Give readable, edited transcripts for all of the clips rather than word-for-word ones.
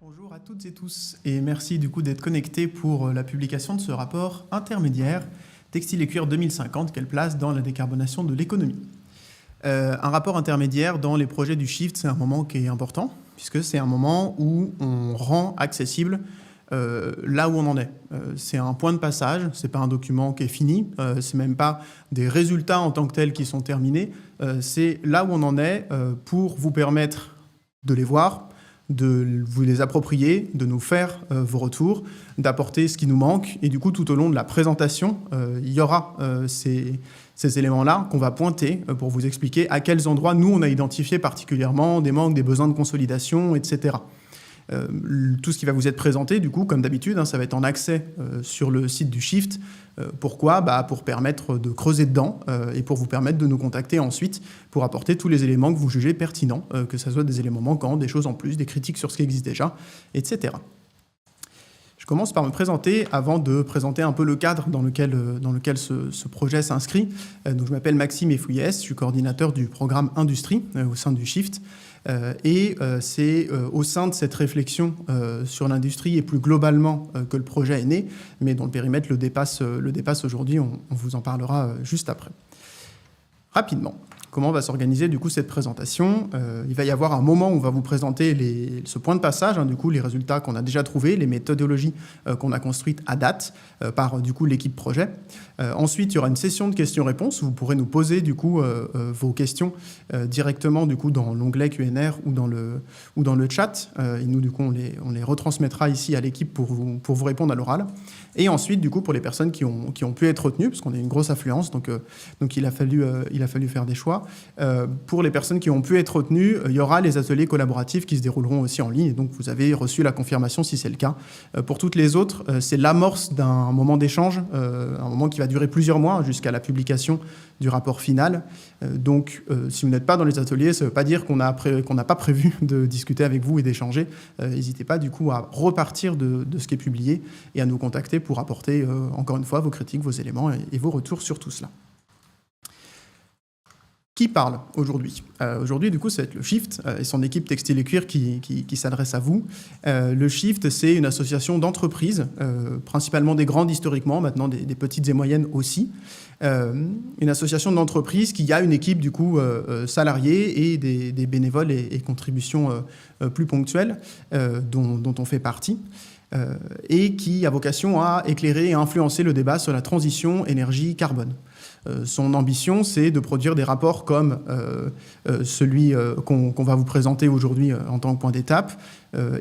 Bonjour à toutes et tous et merci du coup d'être connectés pour la publication de ce rapport intermédiaire Textile et cuir 2050, quelle place dans la décarbonation de l'économie. Un rapport intermédiaire dans les projets du Shift, c'est un moment qui est important puisque c'est un moment où on rend accessible là où on en est. C'est un point de passage, c'est pas un document qui est fini, c'est même pas des résultats en tant que tels qui sont terminés, c'est là où on en est pour vous permettre de les voir, de vous les approprier, de nous faire vos retours, d'apporter ce qui nous manque. Et du coup, tout au long de la présentation, il y aura ces éléments-là qu'on va pointer pour vous expliquer à quels endroits nous, on a identifié particulièrement des manques, des besoins de consolidation, etc. Tout ce qui va vous être présenté, du coup, comme d'habitude, ça va être en accès sur le site du Shift. Pourquoi ? Pour permettre de creuser dedans et pour vous permettre de nous contacter ensuite pour apporter tous les éléments que vous jugez pertinents, que ce soit des éléments manquants, des choses en plus, des critiques sur ce qui existe déjà, etc. Je commence par me présenter avant de présenter un peu le cadre dans lequel ce projet s'inscrit. Donc, je m'appelle Maxime Efouillès, je suis coordinateur du programme Industrie au sein du Shift. C'est au sein de cette réflexion sur l'industrie et plus globalement que le projet est né, mais dont le périmètre le dépasse aujourd'hui, on vous en parlera juste après. Rapidement, comment va s'organiser du coup cette présentation ? Il va y avoir un moment où on va vous présenter ce point de passage, du coup les résultats qu'on a déjà trouvés, les méthodologies qu'on a construites à date par du coup l'équipe projet. Ensuite, il y aura une session de questions-réponses où vous pourrez nous poser du coup vos questions directement du coup dans l'onglet Q&R ou dans le chat. Et nous du coup on les retransmettra ici à l'équipe pour vous répondre à l'oral. Et ensuite du coup pour les personnes qui ont pu être retenues, parce qu'on a une grosse affluence, donc il a fallu faire des choix. Pour les personnes qui ont pu être retenues, il y aura les ateliers collaboratifs qui se dérouleront aussi en ligne. Et donc, vous avez reçu la confirmation si c'est le cas. Pour toutes les autres, c'est l'amorce d'un moment d'échange, un moment qui va durer plusieurs mois jusqu'à la publication du rapport final. Donc, si vous n'êtes pas dans les ateliers, ça ne veut pas dire qu'on n'a pas prévu de discuter avec vous et d'échanger. N'hésitez pas, du coup, à repartir de ce qui est publié et à nous contacter pour apporter, encore une fois, vos critiques, vos éléments et vos retours sur tout cela. Qui parle aujourd'hui ? Aujourd'hui, du coup, ça va être le Shift et son équipe Textile et Cuir qui s'adresse à vous. Le Shift, c'est une association d'entreprises, principalement des grandes historiquement, maintenant des petites et moyennes aussi. Une association d'entreprises qui a une équipe, du coup, salariée et des bénévoles et contributions plus ponctuelles dont on fait partie. Et qui a vocation à éclairer et à influencer le débat sur la transition énergie-carbone. Son ambition, c'est de produire des rapports comme celui qu'on va vous présenter aujourd'hui en tant que point d'étape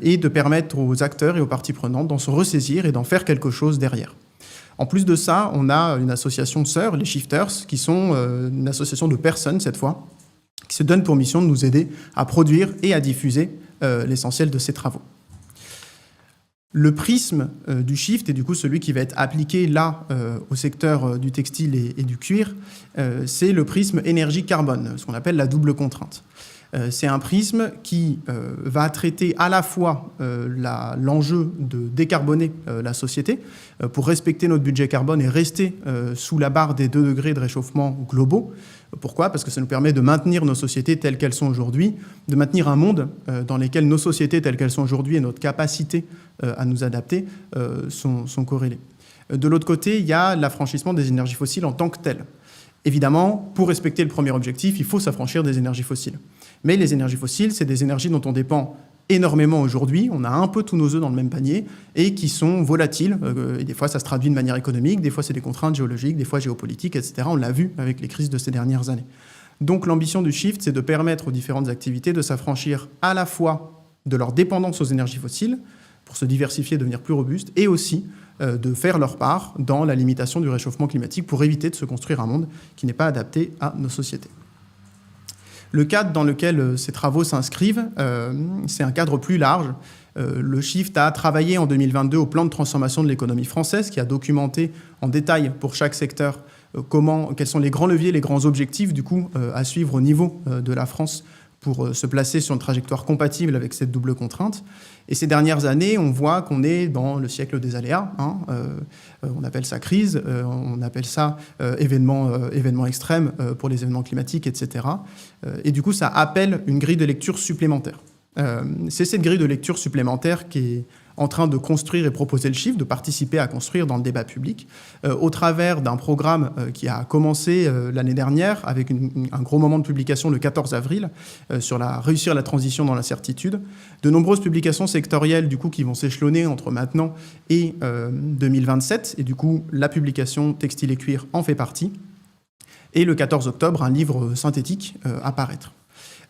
et de permettre aux acteurs et aux parties prenantes d'en se ressaisir et d'en faire quelque chose derrière. En plus de ça, on a une association de sœurs, les Shifters, qui sont une association de personnes cette fois, qui se donnent pour mission de nous aider à produire et à diffuser l'essentiel de ces travaux. Le prisme du Shift, et du coup celui qui va être appliqué là au secteur du textile et du cuir, c'est le prisme énergie-carbone, ce qu'on appelle la double contrainte. C'est un prisme qui va traiter à la fois l'enjeu de décarboner la société pour respecter notre budget carbone et rester sous la barre des 2 degrés de réchauffement globaux. Pourquoi ? Parce que ça nous permet de maintenir nos sociétés telles qu'elles sont aujourd'hui, de maintenir un monde dans lequel nos sociétés telles qu'elles sont aujourd'hui et notre capacité à nous adapter sont corrélées. De l'autre côté, il y a l'affranchissement des énergies fossiles en tant que telles. Évidemment, pour respecter le premier objectif, il faut s'affranchir des énergies fossiles. Mais les énergies fossiles, c'est des énergies dont on dépend énormément aujourd'hui. On a un peu tous nos œufs dans le même panier et qui sont volatiles. Et des fois, ça se traduit de manière économique, des fois, c'est des contraintes géologiques, des fois géopolitiques, etc. On l'a vu avec les crises de ces dernières années. Donc, l'ambition du Shift, c'est de permettre aux différentes activités de s'affranchir à la fois de leur dépendance aux énergies fossiles pour se diversifier et devenir plus robustes, et aussi de faire leur part dans la limitation du réchauffement climatique pour éviter de se construire un monde qui n'est pas adapté à nos sociétés. Le cadre dans lequel ces travaux s'inscrivent, c'est un cadre plus large. Le Shift a travaillé en 2022 au plan de transformation de l'économie française, qui a documenté en détail pour chaque secteur quels sont les grands leviers, les grands objectifs du coup, à suivre au niveau de la France pour se placer sur une trajectoire compatible avec cette double contrainte. Et ces dernières années, on voit qu'on est dans le siècle des aléas. On appelle ça crise, on appelle ça événements extrêmes pour les événements climatiques, etc. Et du coup, ça appelle une grille de lecture supplémentaire. C'est cette grille de lecture supplémentaire qui est en train de construire et proposer le Shift, de participer à construire dans le débat public, au travers d'un programme qui a commencé l'année dernière, avec un gros moment de publication le 14 avril, sur réussir la transition dans l'incertitude. De nombreuses publications sectorielles, du coup, qui vont s'échelonner entre maintenant et 2027, et du coup, la publication Textile et Cuir en fait partie. Et le 14 octobre, un livre synthétique à paraître.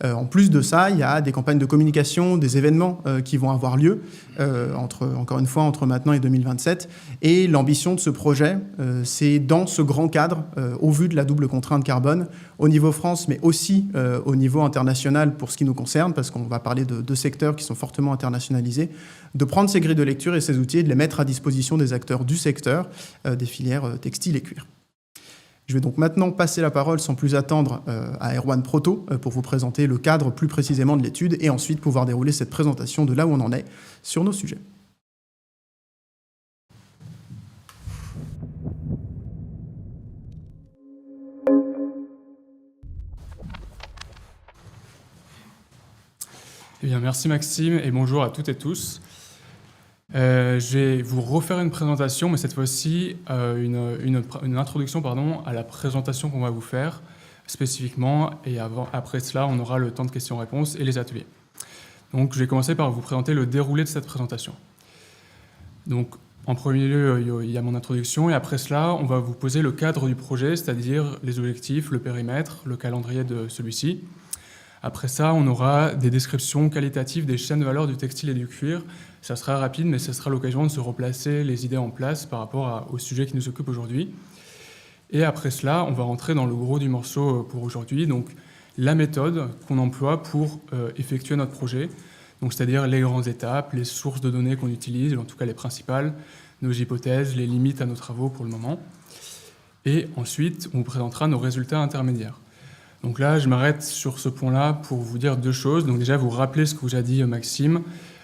En plus de ça, il y a des campagnes de communication, des événements qui vont avoir lieu, encore une fois, entre maintenant et 2027. Et l'ambition de ce projet, c'est dans ce grand cadre, au vu de la double contrainte carbone, au niveau France, mais aussi au niveau international pour ce qui nous concerne, parce qu'on va parler de deux secteurs qui sont fortement internationalisés, de prendre ces grilles de lecture et ces outils et de les mettre à disposition des acteurs du secteur, des filières textiles et cuir. Je vais donc maintenant passer la parole sans plus attendre à Erwan Proto pour vous présenter le cadre plus précisément de l'étude et ensuite pouvoir dérouler cette présentation de là où on en est sur nos sujets. Eh bien, merci Maxime et bonjour à toutes et tous. Je vais vous refaire une présentation, mais cette fois-ci une introduction à la présentation qu'on va vous faire spécifiquement, et après cela, on aura le temps de questions-réponses et les ateliers. Donc, je vais commencer par vous présenter le déroulé de cette présentation. Donc, en premier lieu, il y a mon introduction, et après cela, on va vous poser le cadre du projet, c'est-à-dire les objectifs, le périmètre, le calendrier de celui-ci. Après ça, on aura des descriptions qualitatives des chaînes de valeur du textile et du cuir. Ça sera rapide, mais ça sera l'occasion de se replacer les idées en place par rapport au sujet qui nous occupe aujourd'hui. Et après cela, on va rentrer dans le gros du morceau pour aujourd'hui, donc la méthode qu'on emploie pour effectuer notre projet, donc c'est-à-dire les grandes étapes, les sources de données qu'on utilise, en tout cas les principales, nos hypothèses, les limites à nos travaux pour le moment. Et ensuite, on vous présentera nos résultats intermédiaires. Donc là, je m'arrête sur ce point-là pour vous dire deux choses. Donc déjà, vous rappeler ce que vous a dit Maxime,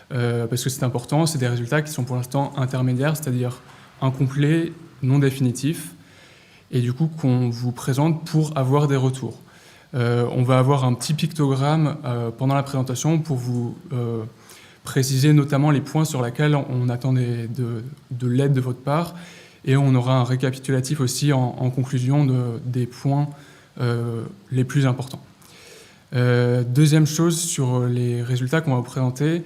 parce que c'est important, c'est des résultats qui sont pour l'instant intermédiaires, c'est-à-dire incomplets, non définitifs, et du coup qu'on vous présente pour avoir des retours. On va avoir un petit pictogramme pendant la présentation pour vous préciser notamment les points sur lesquels on attend de l'aide de votre part, et on aura un récapitulatif aussi en conclusion des points les plus importants. Deuxième chose sur les résultats qu'on va vous présenter.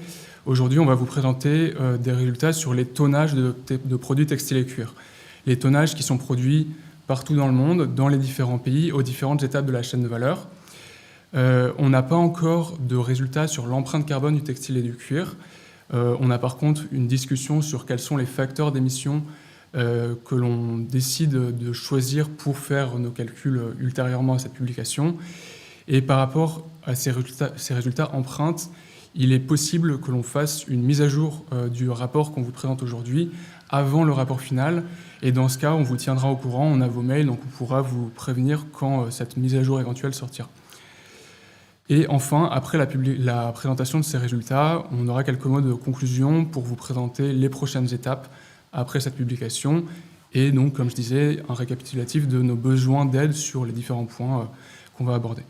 Aujourd'hui, on va vous présenter des résultats sur les tonnages de produits textiles et cuir. Les tonnages qui sont produits partout dans le monde, dans les différents pays, aux différentes étapes de la chaîne de valeur. On n'a pas encore de résultats sur l'empreinte carbone du textile et du cuir. On a par contre une discussion sur quels sont les facteurs d'émission que l'on décide de choisir pour faire nos calculs ultérieurement à cette publication. Et par rapport à ces résultats empreintes, il est possible que l'on fasse une mise à jour du rapport qu'on vous présente aujourd'hui avant le rapport final. Et dans ce cas, on vous tiendra au courant, on a vos mails, donc on pourra vous prévenir quand cette mise à jour éventuelle sortira. Et enfin, après la présentation de ces résultats, on aura quelques mots de conclusion pour vous présenter les prochaines étapes après cette publication, et donc, comme je disais, un récapitulatif de nos besoins d'aide sur les différents points qu'on va aborder.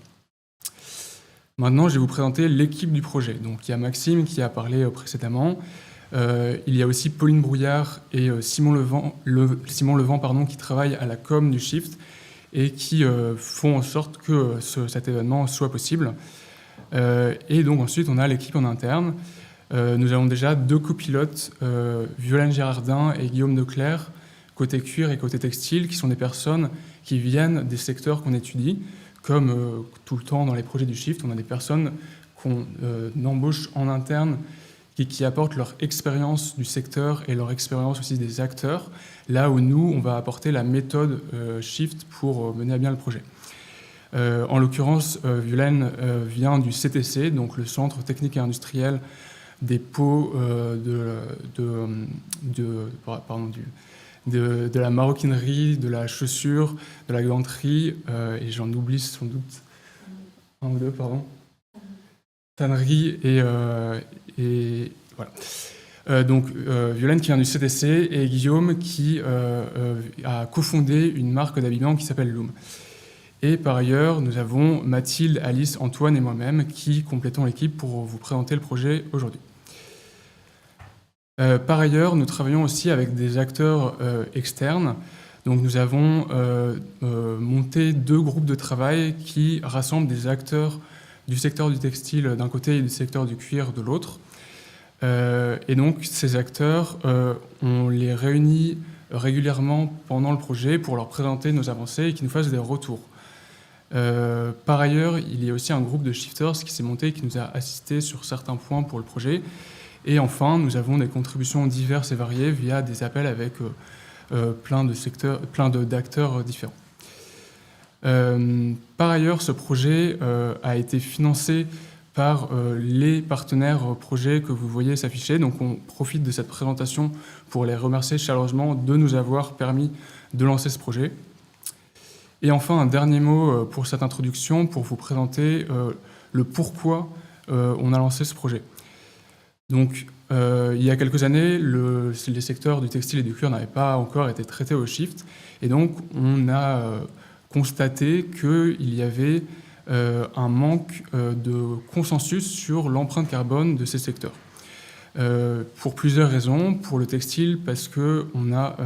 Maintenant, je vais vous présenter l'équipe du projet. Donc, il y a Maxime qui a parlé précédemment, il y a aussi Pauline Brouillard et Simon Levent qui travaillent à la com du Shift et qui font en sorte que cet événement soit possible. Et donc ensuite, on a l'équipe en interne. Nous avons déjà deux copilotes, Violaine Gérardin et Guillaume Declercq, côté cuir et côté textile, qui sont des personnes qui viennent des secteurs qu'on étudie. Comme tout le temps dans les projets du Shift, on a des personnes qu'on embauche en interne qui apportent leur expérience du secteur et leur expérience aussi des acteurs, là où nous, on va apporter la méthode Shift pour mener à bien le projet. En l'occurrence, Violaine vient du CTC, donc le Centre technique et industriel des peaux de la maroquinerie, de la chaussure, de la ganterie, et j'en oublie sans doute un ou deux, pardon. Tannerie et voilà. Donc Violaine qui vient du CTC et Guillaume qui a cofondé une marque d'habillement qui s'appelle Loom. Et par ailleurs, nous avons Mathilde, Alice, Antoine et moi-même qui complétons l'équipe pour vous présenter le projet aujourd'hui. Par ailleurs, nous travaillons aussi avec des acteurs externes. Donc nous avons monté 2 groupes de travail qui rassemblent des acteurs du secteur du textile d'un côté et du secteur du cuir de l'autre. Et donc ces acteurs, on les réunit régulièrement pendant le projet pour leur présenter nos avancées et qu'ils nous fassent des retours. Par ailleurs, il y a aussi un groupe de shifters qui s'est monté et qui nous a assisté sur certains points pour le projet. Et enfin, nous avons des contributions diverses et variées via des appels avec plein d'acteurs différents. Par ailleurs, ce projet a été financé par les partenaires projets que vous voyez s'afficher. Donc on profite de cette présentation pour les remercier chaleureusement de nous avoir permis de lancer ce projet. Et enfin, un dernier mot pour cette introduction, pour vous présenter le pourquoi on a lancé ce projet. Donc, il y a quelques années, les secteurs du textile et du cuir n'avaient pas encore été traités au Shift. Et donc, on a constaté qu'il y avait un manque de consensus sur l'empreinte carbone de ces secteurs. Pour plusieurs raisons. Pour le textile, parce qu'on a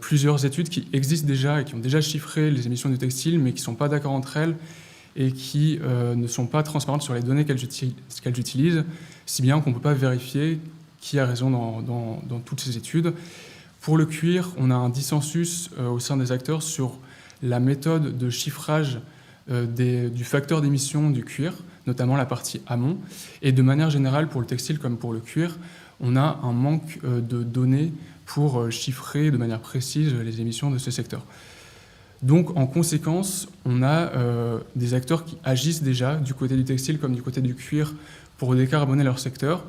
plusieurs études qui existent déjà et qui ont déjà chiffré les émissions du textile, mais qui ne sont pas d'accord entre elles et qui ne sont pas transparentes sur les données qu'elles utilisent, si bien qu'on ne peut pas vérifier qui a raison dans toutes ces études. Pour le cuir, on a un dissensus au sein des acteurs sur la méthode de chiffrage du facteur d'émission du cuir, notamment la partie amont. Et de manière générale, pour le textile comme pour le cuir, on a un manque de données pour chiffrer de manière précise les émissions de ce secteur. Donc, en conséquence, on a des acteurs qui agissent déjà du côté du textile comme du côté du cuir pour décarboner leur secteur,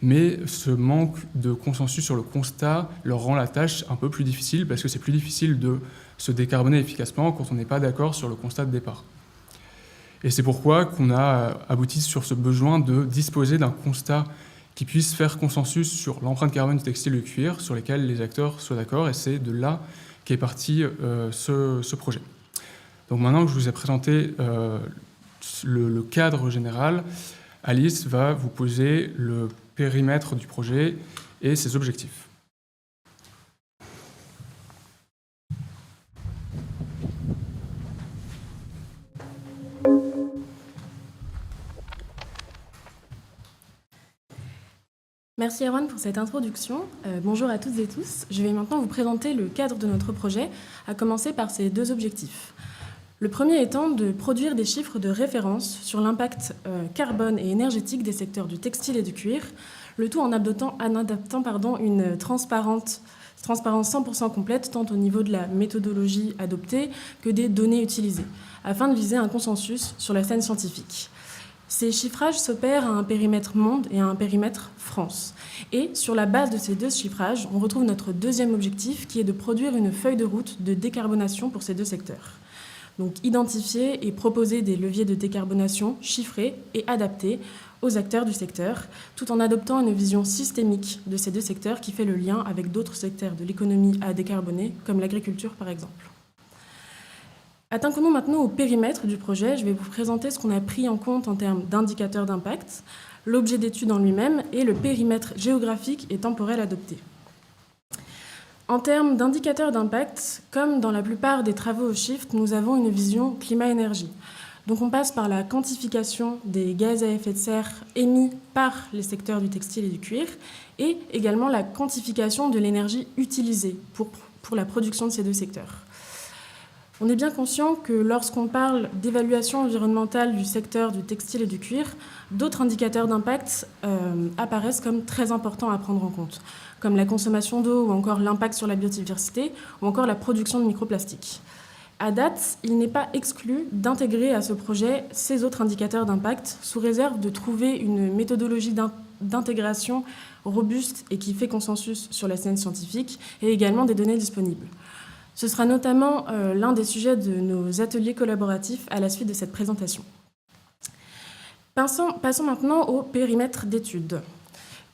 mais ce manque de consensus sur le constat leur rend la tâche un peu plus difficile parce que c'est plus difficile de se décarboner efficacement quand on n'est pas d'accord sur le constat de départ. Et c'est pourquoi qu'on a abouti sur ce besoin de disposer d'un constat qui puisse faire consensus sur l'empreinte carbone du textile et du cuir, sur lesquels les acteurs soient d'accord, et c'est de là qu'est parti ce projet. Donc maintenant que je vous ai présenté le cadre général, Alice va vous poser le périmètre du projet et ses objectifs. Merci Erwan pour cette introduction. Bonjour à toutes et tous. Je vais maintenant vous présenter le cadre de notre projet, à commencer par ses 2 objectifs. Le premier étant de produire des chiffres de référence sur l'impact carbone et énergétique des secteurs du textile et du cuir, le tout en adoptant une transparence 100% complète, tant au niveau de la méthodologie adoptée que des données utilisées, afin de viser un consensus sur la scène scientifique. Ces chiffrages s'opèrent à un périmètre monde et à un périmètre France. Et sur la base de ces 2 chiffrages, on retrouve notre deuxième objectif qui est de produire une feuille de route de décarbonation pour ces 2 secteurs. Donc identifier et proposer des leviers de décarbonation chiffrés et adaptés aux acteurs du secteur, tout en adoptant une vision systémique de ces 2 secteurs qui fait le lien avec d'autres secteurs de l'économie à décarboner, comme l'agriculture par exemple. Attaquons-nous maintenant au périmètre du projet. Je vais vous présenter ce qu'on a pris en compte en termes d'indicateurs d'impact, l'objet d'étude en lui-même et le périmètre géographique et temporel adopté. En termes d'indicateurs d'impact, comme dans la plupart des travaux au Shift, nous avons une vision climat-énergie. Donc on passe par la quantification des gaz à effet de serre émis par les secteurs du textile et du cuir et également la quantification de l'énergie utilisée pour la production de ces 2 secteurs. On est bien conscient que lorsqu'on parle d'évaluation environnementale du secteur du textile et du cuir, d'autres indicateurs d'impact apparaissent comme très importants à prendre en compte, comme la consommation d'eau ou encore l'impact sur la biodiversité ou encore la production de microplastiques. À date, il n'est pas exclu d'intégrer à ce projet ces autres indicateurs d'impact sous réserve de trouver une méthodologie d'intégration robuste et qui fait consensus sur la scène scientifique et également des données disponibles. Ce sera notamment l'un des sujets de nos ateliers collaboratifs à la suite de cette présentation. Passons maintenant au périmètre d'étude.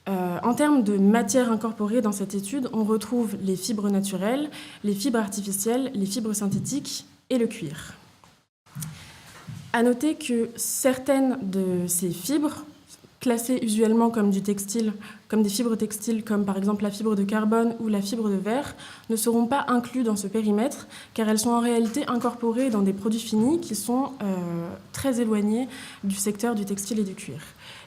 En termes de matières incorporées dans cette étude, on retrouve les fibres naturelles, les fibres artificielles, les fibres synthétiques et le cuir. À noter que certaines de ces fibres, classées usuellement comme du textile, comme des fibres textiles, comme par exemple la fibre de carbone ou la fibre de verre, ne seront pas incluses dans ce périmètre, car elles sont en réalité incorporées dans des produits finis qui sont très éloignés du secteur du textile et du cuir.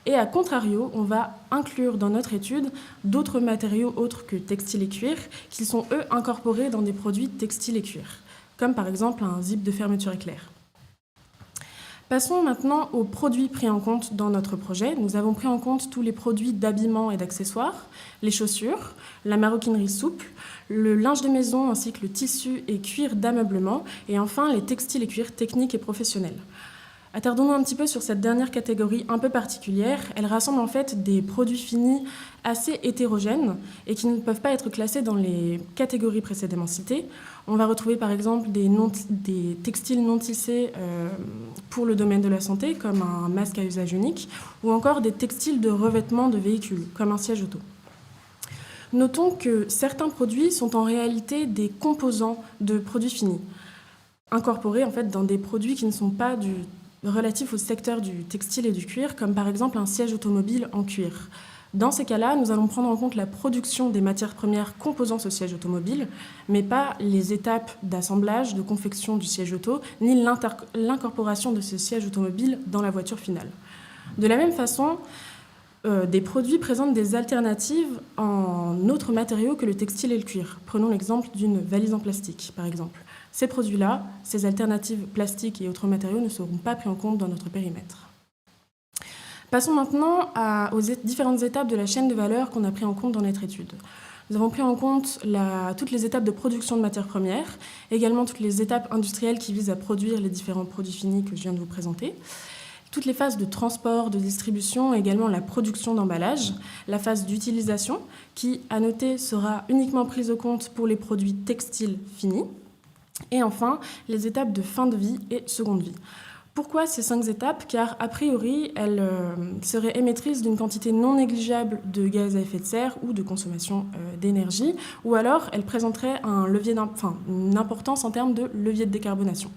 Et à contrario, on va inclure dans notre étude d'autres matériaux autres que textile et cuir, qui sont eux incorporés dans des produits textile et cuir, comme par exemple un zip de fermeture éclair. Passons maintenant aux produits pris en compte dans notre projet. Nous avons pris en compte tous les produits d'habillement et d'accessoires, les chaussures, la maroquinerie souple, le linge de maison ainsi que le tissu et cuir d'ameublement, et enfin les textiles et cuirs techniques et professionnels. Attardons-nous un petit peu sur cette dernière catégorie un peu particulière. Elle rassemble en fait des produits finis assez hétérogènes et qui ne peuvent pas être classés dans les catégories précédemment citées. On va retrouver par exemple des textiles non tissés pour le domaine de la santé, comme un masque à usage unique, ou encore des textiles de revêtement de véhicules, comme un siège auto. Notons que certains produits sont en réalité des composants de produits finis, incorporés en fait dans des produits qui ne sont pas relatifs au secteur du textile et du cuir, comme par exemple un siège automobile en cuir. Dans ces cas-là, nous allons prendre en compte la production des matières premières composant ce siège automobile, mais pas les étapes d'assemblage, de confection du siège auto, ni l'incorporation de ce siège automobile dans la voiture finale. De la même façon, des produits présentent des alternatives en autres matériaux que le textile et le cuir. Prenons l'exemple d'une valise en plastique, par exemple. Ces produits-là, ces alternatives plastiques et autres matériaux ne seront pas pris en compte dans notre périmètre. Passons maintenant aux différentes étapes de la chaîne de valeur qu'on a pris en compte dans notre étude. Nous avons pris en compte toutes les étapes de production de matières premières, également toutes les étapes industrielles qui visent à produire les différents produits finis que je viens de vous présenter, toutes les phases de transport, de distribution, également la production d'emballage, la phase d'utilisation qui, à noter, sera uniquement prise en compte pour les produits textiles finis, et enfin, les étapes de fin de vie et seconde vie. Pourquoi ces 5 étapes ? Car, a priori, elles seraient émettrices d'une quantité non négligeable de gaz à effet de serre ou de consommation d'énergie, ou alors elles présenteraient une importance en termes de levier de décarbonation.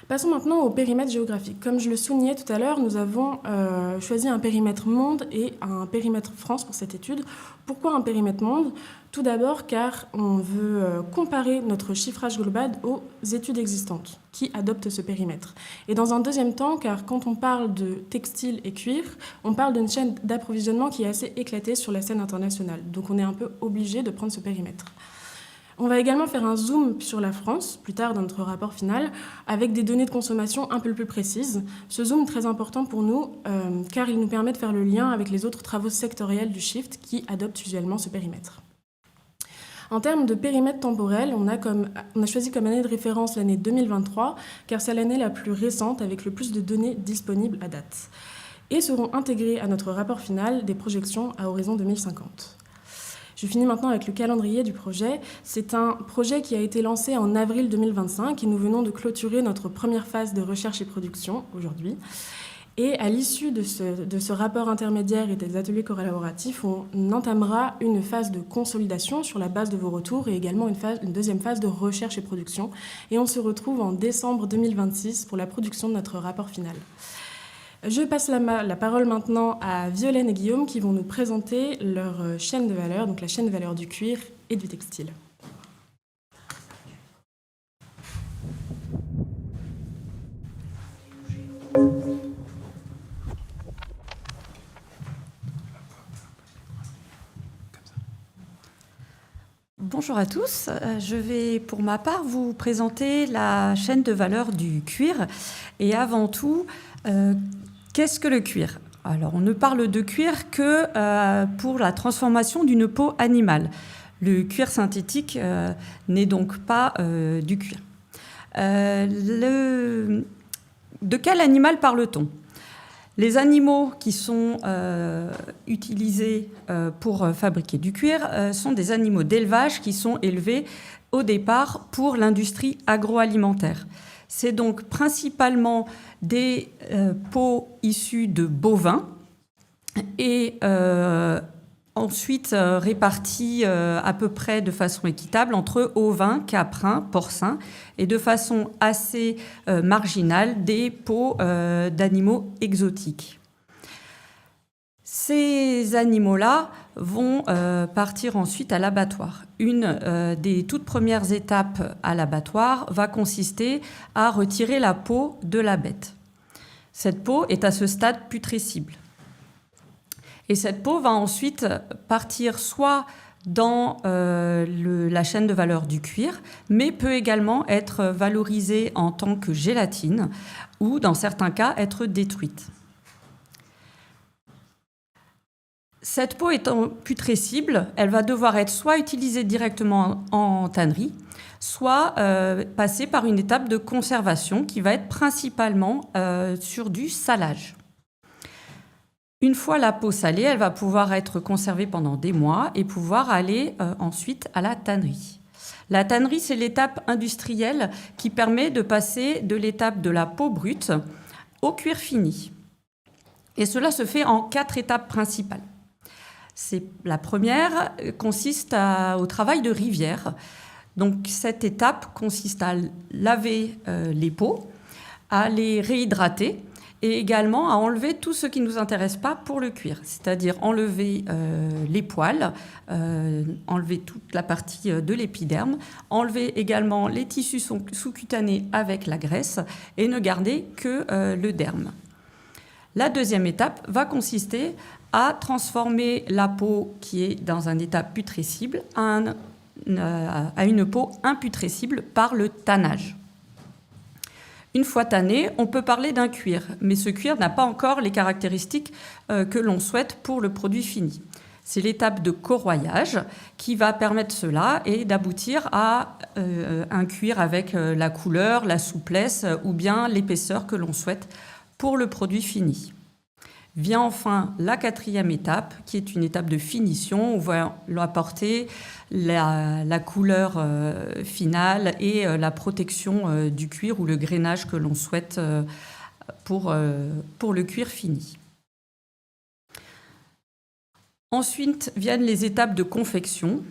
Passons maintenant au périmètre géographique. Comme je le soulignais tout à l'heure, nous avons choisi un périmètre monde et un périmètre France pour cette étude. Pourquoi un périmètre monde ? Tout d'abord car on veut comparer notre chiffrage global aux études existantes qui adoptent ce périmètre. Et dans un deuxième temps, car quand on parle de textile et cuir, on parle d'une chaîne d'approvisionnement qui est assez éclatée sur la scène internationale. Donc on est un peu obligé de prendre ce périmètre. On va également faire un zoom sur la France, plus tard dans notre rapport final, avec des données de consommation un peu plus précises. Ce zoom est très important pour nous, car il nous permet de faire le lien avec les autres travaux sectoriels du Shift qui adoptent usuellement ce périmètre. En termes de périmètre temporel, on a choisi comme année de référence l'année 2023, car c'est l'année la plus récente avec le plus de données disponibles à date. Et seront intégrées à notre rapport final des projections à horizon 2050. Je finis maintenant avec le calendrier du projet. C'est un projet qui a été lancé en avril 2025 et nous venons de clôturer notre première phase de recherche et production aujourd'hui. Et à l'issue de ce rapport intermédiaire et des ateliers collaboratifs, on entamera une phase de consolidation sur la base de vos retours et également une deuxième phase de recherche et production. Et on se retrouve en décembre 2026 pour la production de notre rapport final. Je passe la parole maintenant à Violaine et Guillaume qui vont nous présenter leur chaîne de valeur, donc la chaîne de valeur du cuir et du textile. Bonjour à tous, je vais pour ma part vous présenter la chaîne de valeur du cuir et avant tout, qu'est-ce que le cuir ? Alors on ne parle de cuir que pour la transformation d'une peau animale. Le cuir synthétique n'est donc pas du cuir. De quel animal parle-t-on ? Les animaux qui sont utilisés pour fabriquer du cuir sont des animaux d'élevage qui sont élevés au départ pour l'industrie agroalimentaire. C'est donc principalement des peaux issues de bovins et en ensuite répartis à peu près de façon équitable entre ovins, caprins, porcins et de façon assez marginale des peaux d'animaux exotiques. Ces animaux-là vont partir ensuite à l'abattoir. Une des toutes premières étapes à l'abattoir va consister à retirer la peau de la bête. Cette peau est à ce stade putrescible. Et cette peau va ensuite partir soit dans la chaîne de valeur du cuir, mais peut également être valorisée en tant que gélatine ou, dans certains cas, être détruite. Cette peau étant putrescible, elle va devoir être soit utilisée directement en tannerie, soit passer par une étape de conservation qui va être principalement sur du salage. Une fois la peau salée, elle va pouvoir être conservée pendant des mois et pouvoir aller ensuite à la tannerie. La tannerie, c'est l'étape industrielle qui permet de passer de l'étape de la peau brute au cuir fini. Et cela se fait en 4 étapes principales. La première consiste au travail de rivière. Donc cette étape consiste à laver les peaux, à les réhydrater et également à enlever tout ce qui ne nous intéresse pas pour le cuir, c'est-à-dire enlever les poils, enlever toute la partie de l'épiderme, enlever également les tissus sous-cutanés avec la graisse et ne garder que le derme. La deuxième étape va consister à transformer la peau qui est dans un état putrescible à une peau imputrescible par le tannage. Une fois tanné, on peut parler d'un cuir, mais ce cuir n'a pas encore les caractéristiques que l'on souhaite pour le produit fini. C'est l'étape de corroyage qui va permettre cela et d'aboutir à un cuir avec la couleur, la souplesse ou bien l'épaisseur que l'on souhaite pour le produit fini. Vient enfin la 4e étape, qui est une étape de finition. On va lui apporter la couleur finale et la protection du cuir ou le grainage que l'on souhaite pour le cuir fini. Ensuite viennent les étapes de confection,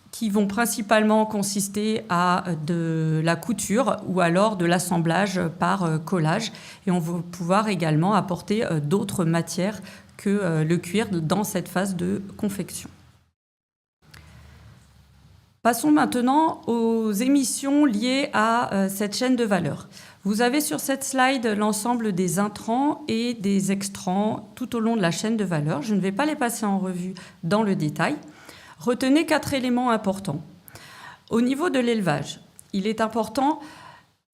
qui vont principalement consister à de la couture ou alors de l'assemblage par collage. Et on va pouvoir également apporter d'autres matières que le cuir dans cette phase de confection. Passons maintenant aux émissions liées à cette chaîne de valeur. Vous avez sur cette slide l'ensemble des intrants et des extrants tout au long de la chaîne de valeur. Je ne vais pas les passer en revue dans le détail. Retenez 4 éléments importants. Au niveau de l'élevage, il est important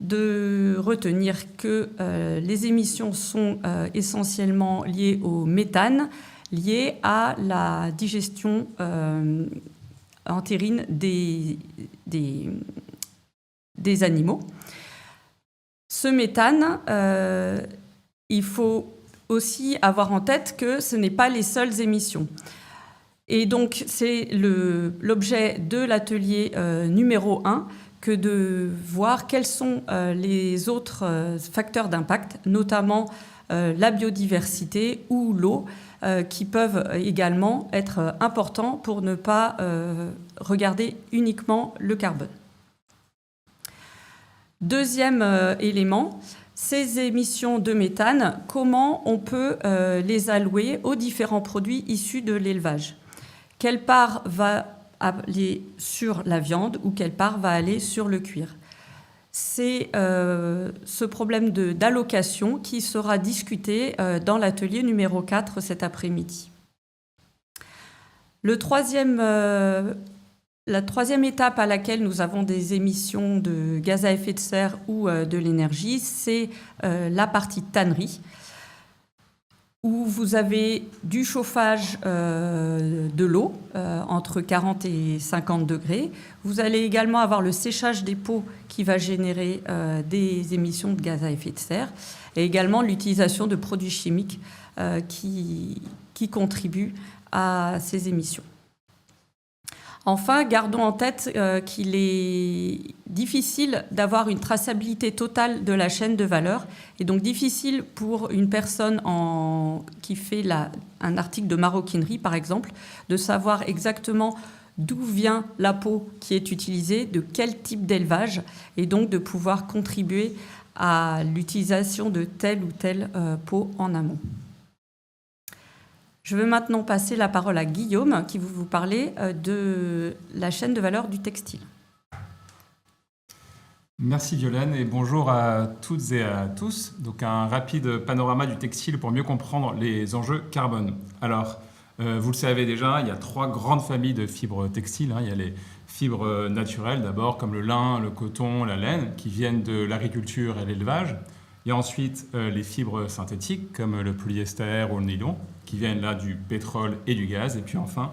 de retenir que les émissions sont essentiellement liées au méthane, liées à la digestion entérine des animaux. Ce méthane, il faut aussi avoir en tête que ce n'est pas les seules émissions. Et donc, c'est l'objet de l'atelier numéro 1 que de voir quels sont les autres facteurs d'impact, notamment la biodiversité ou l'eau, qui peuvent également être importants pour ne pas regarder uniquement le carbone. Deuxième élément, ces émissions de méthane, comment on peut les allouer aux différents produits issus de l'élevage ? Quelle part va aller sur la viande ou quelle part va aller sur le cuir ? C'est ce problème d'allocation qui sera discuté dans l'atelier numéro 4 cet après-midi. La troisième étape à laquelle nous avons des émissions de gaz à effet de serre ou de l'énergie, c'est la partie tannerie, où vous avez du chauffage de l'eau entre 40 et 50 degrés. Vous allez également avoir le séchage des peaux qui va générer des émissions de gaz à effet de serre et également l'utilisation de produits chimiques qui contribuent à ces émissions. Enfin, gardons en tête qu'il est difficile d'avoir une traçabilité totale de la chaîne de valeur et donc difficile pour une personne qui fait un article de maroquinerie, par exemple, de savoir exactement d'où vient la peau qui est utilisée, de quel type d'élevage, et donc de pouvoir contribuer à l'utilisation de telle ou telle peau en amont. Je veux maintenant passer la parole à Guillaume qui va vous parler de la chaîne de valeur du textile. Merci Violaine et bonjour à toutes et à tous. Donc un rapide panorama du textile pour mieux comprendre les enjeux carbone. Alors, vous le savez déjà, il y a 3 grandes familles de fibres textiles. Il y a les fibres naturelles d'abord, comme le lin, le coton, la laine, qui viennent de l'agriculture et l'élevage. Il y a ensuite les fibres synthétiques, comme le polyester ou le nylon, qui viennent là du pétrole et du gaz. Et puis enfin,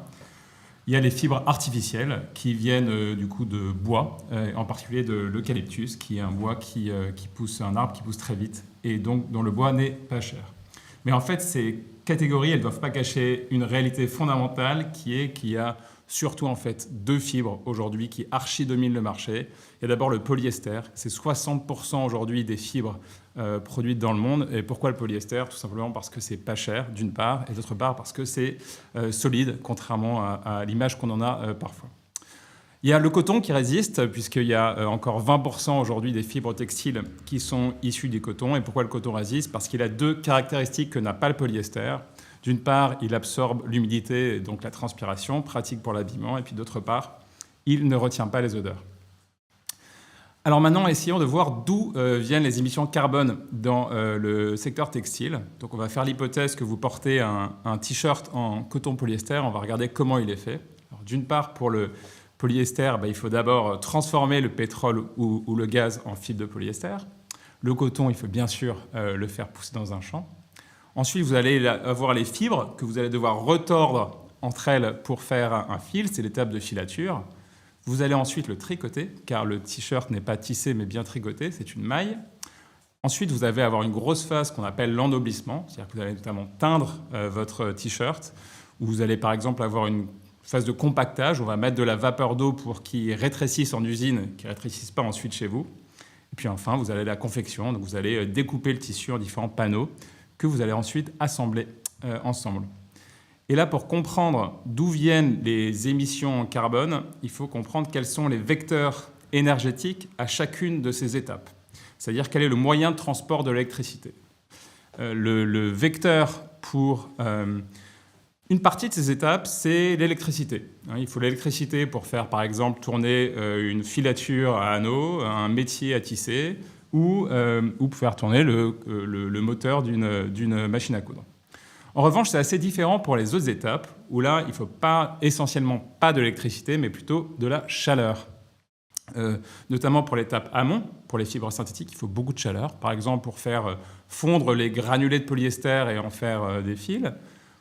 il y a les fibres artificielles qui viennent du coup de bois, en particulier de l'eucalyptus, qui est un bois qui pousse, un arbre qui pousse très vite et donc dont le bois n'est pas cher. Mais en fait, ces catégories, elles ne doivent pas cacher une réalité fondamentale qui est qu'il y a surtout en fait 2 fibres aujourd'hui qui archi-dominent le marché. Il y a d'abord le polyester, c'est 60% aujourd'hui des fibres produites dans le monde. Et pourquoi le polyester? Tout simplement parce que c'est pas cher d'une part, et d'autre part parce que c'est solide, contrairement à l'image qu'on en a parfois. Il y a le coton qui résiste, puisqu'il y a encore 20% aujourd'hui des fibres textiles qui sont issues du coton. Et pourquoi le coton résiste? Parce qu'il a 2 caractéristiques que n'a pas le polyester. D'une part, il absorbe l'humidité, donc la transpiration, pratique pour l'habillement. Et puis d'autre part, il ne retient pas les odeurs. Alors maintenant, essayons de voir d'où viennent les émissions carbone dans le secteur textile. Donc on va faire l'hypothèse que vous portez un t-shirt en coton polyester. On va regarder comment il est fait. D'une part, pour le polyester, il faut d'abord transformer le pétrole ou le gaz en fibre de polyester. Le coton, il faut bien sûr le faire pousser dans un champ. Ensuite, vous allez avoir les fibres que vous allez devoir retordre entre elles pour faire un fil. C'est l'étape de filature. Vous allez ensuite le tricoter, car le t-shirt n'est pas tissé mais bien tricoté, c'est une maille. Ensuite, vous allez avoir une grosse phase qu'on appelle l'ennoblissement, c'est-à-dire que vous allez notamment teindre votre t-shirt, où vous allez par exemple avoir une phase de compactage, on va mettre de la vapeur d'eau pour qu'il rétrécisse en usine, qu'il ne rétrécisse pas ensuite chez vous. Et puis enfin, vous allez à la confection, donc vous allez découper le tissu en différents panneaux que vous allez ensuite assembler ensemble. Et là, pour comprendre d'où viennent les émissions en carbone, il faut comprendre quels sont les vecteurs énergétiques à chacune de ces étapes. C'est-à-dire quel est le moyen de transport de l'électricité. Le vecteur pour une partie de ces étapes, c'est l'électricité. Il faut l'électricité pour faire, par exemple, tourner une filature à anneaux, un métier à tisser, ou pour faire tourner le moteur d'une machine à coudre. En revanche, c'est assez différent pour les autres étapes, où là, il ne faut essentiellement pas de l'électricité, mais plutôt de la chaleur. Notamment pour l'étape amont, pour les fibres synthétiques, il faut beaucoup de chaleur. Par exemple, pour faire fondre les granulés de polyester et en faire des fils.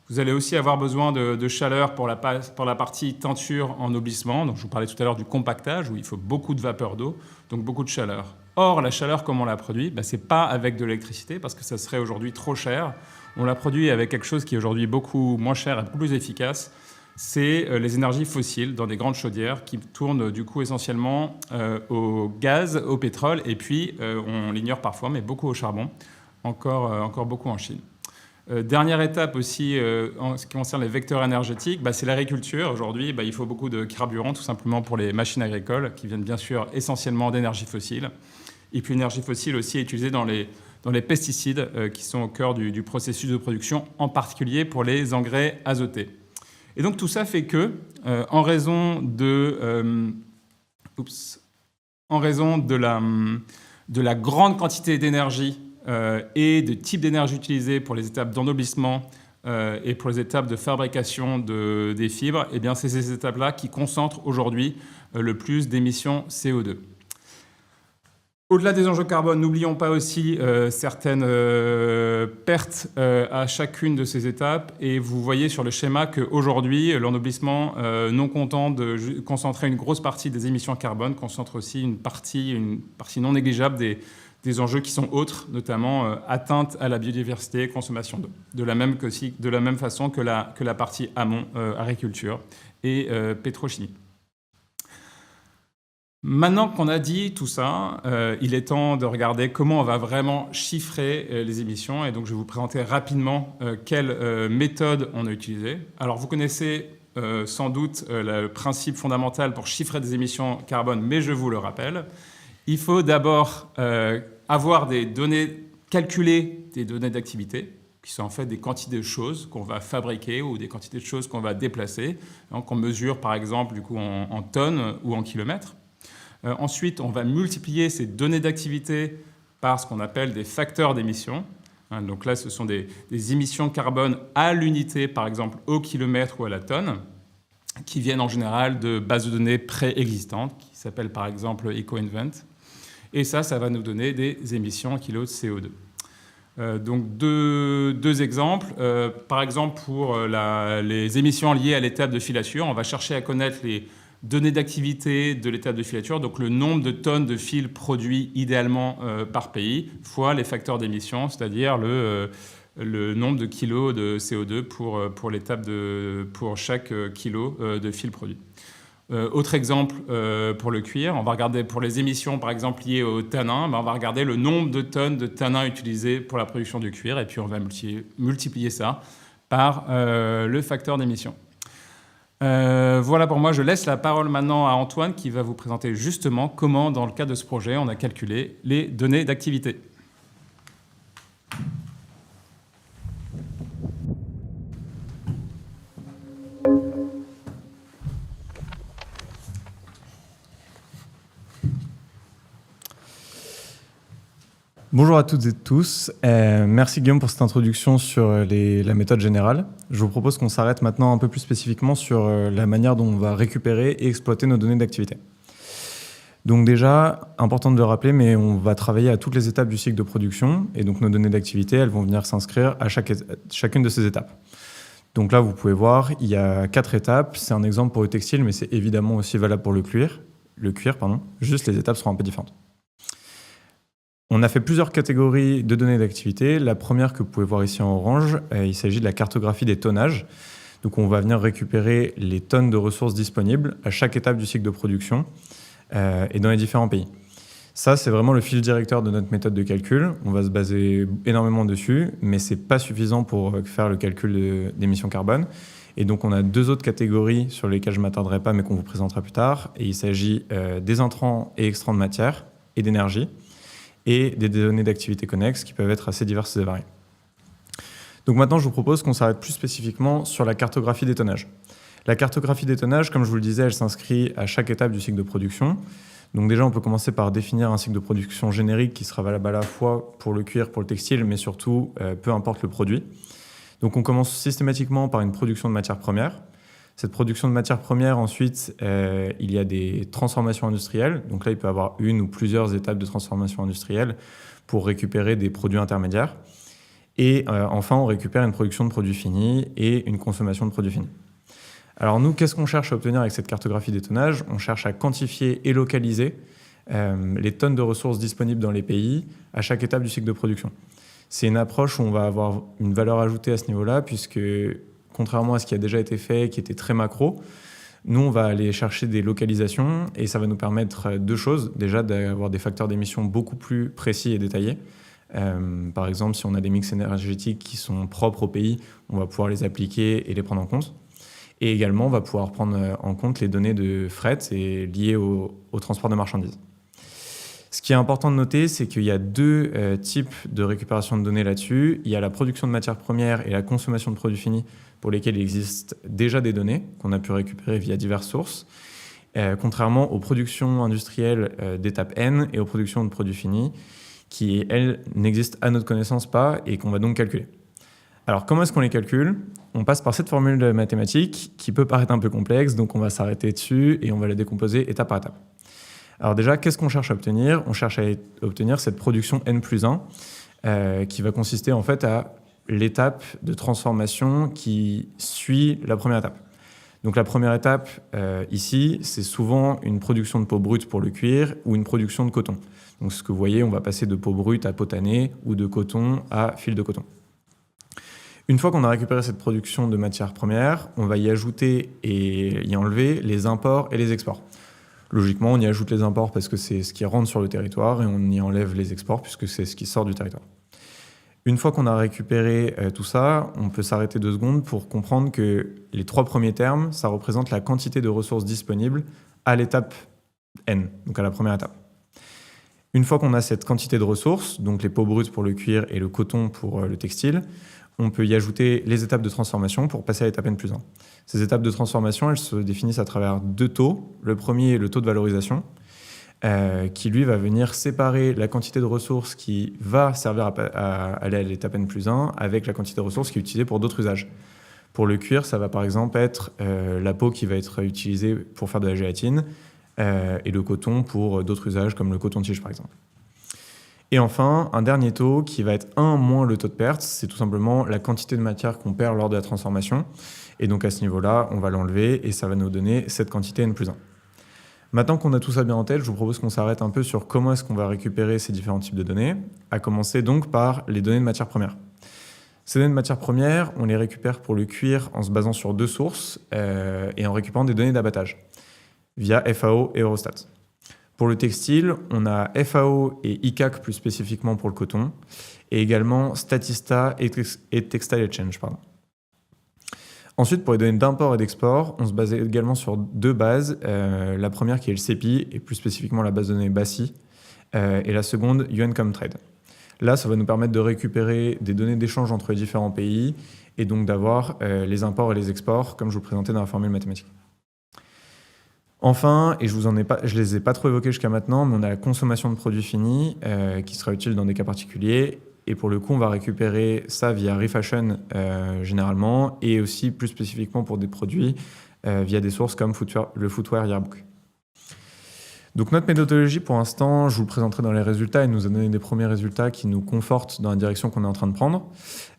Vous allez aussi avoir besoin de chaleur pour la partie teinture en ennoblissement. Donc, je vous parlais tout à l'heure du compactage, où il faut beaucoup de vapeur d'eau, donc beaucoup de chaleur. Or, la chaleur, comment on la produit? Ce n'est pas avec de l'électricité, parce que ça serait aujourd'hui trop cher. On la produit avec quelque chose qui est aujourd'hui beaucoup moins cher et beaucoup plus efficace. C'est les énergies fossiles dans des grandes chaudières qui tournent du coup essentiellement au gaz, au pétrole, et puis, on l'ignore parfois, mais beaucoup au charbon, encore beaucoup en Chine. Dernière étape aussi, en ce qui concerne les vecteurs énergétiques, c'est l'agriculture. Aujourd'hui, il faut beaucoup de carburant, tout simplement pour les machines agricoles, qui viennent bien sûr essentiellement d'énergie fossile. Et puis l'énergie fossile aussi est utilisée dans les pesticides qui sont au cœur du processus de production, en particulier pour les engrais azotés. Et donc tout ça fait que, en raison de la grande quantité d'énergie et de type d'énergie utilisée pour les étapes d'ennoblissement et pour les étapes de fabrication des fibres, c'est ces étapes-là qui concentrent aujourd'hui le plus d'émissions CO2. Au-delà des enjeux carbone, n'oublions pas aussi certaines pertes à chacune de ces étapes. Et vous voyez sur le schéma qu'aujourd'hui, l'ennoblissement, non content de concentrer une grosse partie des émissions carbone, concentre aussi une partie non négligeable des enjeux qui sont autres, notamment atteinte à la biodiversité, consommation d'eau. De la même façon que la partie amont, agriculture et pétrochimie. Maintenant qu'on a dit tout ça, il est temps de regarder comment on va vraiment chiffrer les émissions. Et donc, je vais vous présenter rapidement quelle méthode on a utilisée. Alors, vous connaissez sans doute le principe fondamental pour chiffrer des émissions carbone, mais je vous le rappelle. Il faut d'abord avoir des données, calculer des données d'activité, qui sont en fait des quantités de choses qu'on va fabriquer ou des quantités de choses qu'on va déplacer, qu'on mesure par exemple du coup, en tonnes ou en kilomètres. Ensuite, on va multiplier ces données d'activité par ce qu'on appelle des facteurs d'émission. Donc là, ce sont des émissions carbone à l'unité, par exemple au kilomètre ou à la tonne, qui viennent en général de bases de données préexistantes, qui s'appellent par exemple EcoInvent. Et ça va nous donner des émissions en kilos de CO2. Donc deux exemples. Par exemple, pour les émissions liées à l'étape de filature, on va chercher à connaître les données d'activité de l'étape de filature, donc le nombre de tonnes de fils produits idéalement par pays, fois les facteurs d'émission, c'est-à-dire le nombre de kilos de CO2 pour chaque kilo de fil produit. Autre exemple pour le cuir, on va regarder pour les émissions par exemple liées au tanin, on va regarder le nombre de tonnes de tanin utilisées pour la production du cuir et puis on va multiplier ça par le facteur d'émission. Voilà pour moi, je laisse la parole maintenant à Antoine qui va vous présenter justement comment dans le cadre de ce projet on a calculé les données d'activité. Bonjour à toutes et tous. Merci Guillaume pour cette introduction sur la méthode générale. Je vous propose qu'on s'arrête maintenant un peu plus spécifiquement sur la manière dont on va récupérer et exploiter nos données d'activité. Donc déjà, important de le rappeler, mais on va travailler à toutes les étapes du cycle de production et donc nos données d'activité, elles vont venir s'inscrire à chacune de ces étapes. Donc là, vous pouvez voir, il y a 4 étapes. C'est un exemple pour le textile, mais c'est évidemment aussi valable pour le cuir. Juste les étapes seront un peu différentes. On a fait plusieurs catégories de données d'activité. La première que vous pouvez voir ici en orange, il s'agit de la cartographie des tonnages. Donc on va venir récupérer les tonnes de ressources disponibles à chaque étape du cycle de production et dans les différents pays. Ça, c'est vraiment le fil directeur de notre méthode de calcul. On va se baser énormément dessus, mais ce n'est pas suffisant pour faire le calcul d'émissions carbone. Et donc on a 2 autres catégories sur lesquelles je ne m'attarderai pas, mais qu'on vous présentera plus tard. Et il s'agit des intrants et extrants de matière et d'énergie, et des données d'activité connexes qui peuvent être assez diverses et variées. Donc maintenant, je vous propose qu'on s'arrête plus spécifiquement sur la cartographie des tonnages. La cartographie des tonnages, comme je vous le disais, elle s'inscrit à chaque étape du cycle de production. Donc déjà, on peut commencer par définir un cycle de production générique qui sera valable à la fois pour le cuir, pour le textile, mais surtout, peu importe le produit. Donc on commence systématiquement par une production de matières premières. Cette production de matières premières, ensuite, il y a des transformations industrielles. Donc là, il peut y avoir une ou plusieurs étapes de transformation industrielle pour récupérer des produits intermédiaires. Et enfin, on récupère une production de produits finis et une consommation de produits finis. Alors nous, qu'est-ce qu'on cherche à obtenir avec cette cartographie des tonnages ? On cherche à quantifier et localiser les tonnes de ressources disponibles dans les pays à chaque étape du cycle de production. C'est une approche où on va avoir une valeur ajoutée à ce niveau-là, puisque contrairement à ce qui a déjà été fait, qui était très macro, nous, on va aller chercher des localisations et ça va nous permettre 2 choses. Déjà, d'avoir des facteurs d'émission beaucoup plus précis et détaillés. Par exemple, si on a des mix énergétiques qui sont propres au pays, on va pouvoir les appliquer et les prendre en compte. Et également, on va pouvoir prendre en compte les données de fret et liées au transport de marchandises. Ce qui est important de noter, c'est qu'il y a 2 types de récupération de données là-dessus. Il y a la production de matières premières et la consommation de produits finis pour lesquels il existe déjà des données qu'on a pu récupérer via diverses sources, contrairement aux productions industrielles d'étape N et aux productions de produits finis qui, elles, n'existent à notre connaissance pas et qu'on va donc calculer. Alors, comment est-ce qu'on les calcule ? On passe par cette formule mathématique qui peut paraître un peu complexe, donc on va s'arrêter dessus et on va la décomposer étape par étape. Alors déjà, qu'est-ce qu'on cherche à obtenir ? On cherche à obtenir cette production N+1 qui va consister en fait à l'étape de transformation qui suit la première étape. Donc la première étape, ici, c'est souvent une production de peau brute pour le cuir ou une production de coton. Donc ce que vous voyez, on va passer de peau brute à peau tannée ou de coton à fil de coton. Une fois qu'on a récupéré cette production de matières premières, on va y ajouter et y enlever les imports et les exports. Logiquement, on y ajoute les imports parce que c'est ce qui rentre sur le territoire et on y enlève les exports puisque c'est ce qui sort du territoire. Une fois qu'on a récupéré tout ça, on peut s'arrêter 2 secondes pour comprendre que les 3 premiers termes, ça représente la quantité de ressources disponibles à l'étape N, donc à la première étape. Une fois qu'on a cette quantité de ressources, donc les peaux brutes pour le cuir et le coton pour le textile, on peut y ajouter les étapes de transformation pour passer à l'étape N+1. Ces étapes de transformation, elles se définissent à travers 2 taux. Le premier est le taux de valorisation, qui lui va venir séparer la quantité de ressources qui va servir à aller à l'étape N+1 avec la quantité de ressources qui est utilisée pour d'autres usages. Pour le cuir, ça va par exemple être la peau qui va être utilisée pour faire de la gélatine et le coton pour d'autres usages comme le coton-tige par exemple. Et enfin, un dernier taux qui va être 1 moins le taux de perte, c'est tout simplement la quantité de matière qu'on perd lors de la transformation. Et donc à ce niveau-là, on va l'enlever et ça va nous donner cette quantité N+1. Maintenant qu'on a tout ça bien en tête, je vous propose qu'on s'arrête un peu sur comment est-ce qu'on va récupérer ces différents types de données, à commencer donc par les données de matières premières. Ces données de matières premières, on les récupère pour le cuir en se basant sur 2 sources et en récupérant des données d'abattage via FAO et Eurostat. Pour le textile, on a FAO et ICAC plus spécifiquement pour le coton, et également Statista et Textile Exchange. Ensuite, pour les données d'import et d'export, on se base également sur 2 bases. La première qui est le CEPI, et plus spécifiquement la base de données BASI, et la seconde, UNCOMTRADE. Là, ça va nous permettre de récupérer des données d'échange entre les différents pays, et donc d'avoir les imports et les exports, comme je vous le présentais dans la formule mathématique. Enfin, et je les ai pas trop évoqués jusqu'à maintenant, mais on a la consommation de produits finis qui sera utile dans des cas particuliers. Et pour le coup, on va récupérer ça via Refashion généralement et aussi plus spécifiquement pour des produits via des sources comme le Footwear Yearbook. Donc notre méthodologie pour l'instant, je vous le présenterai dans les résultats. Elle nous a donné des premiers résultats qui nous confortent dans la direction qu'on est en train de prendre.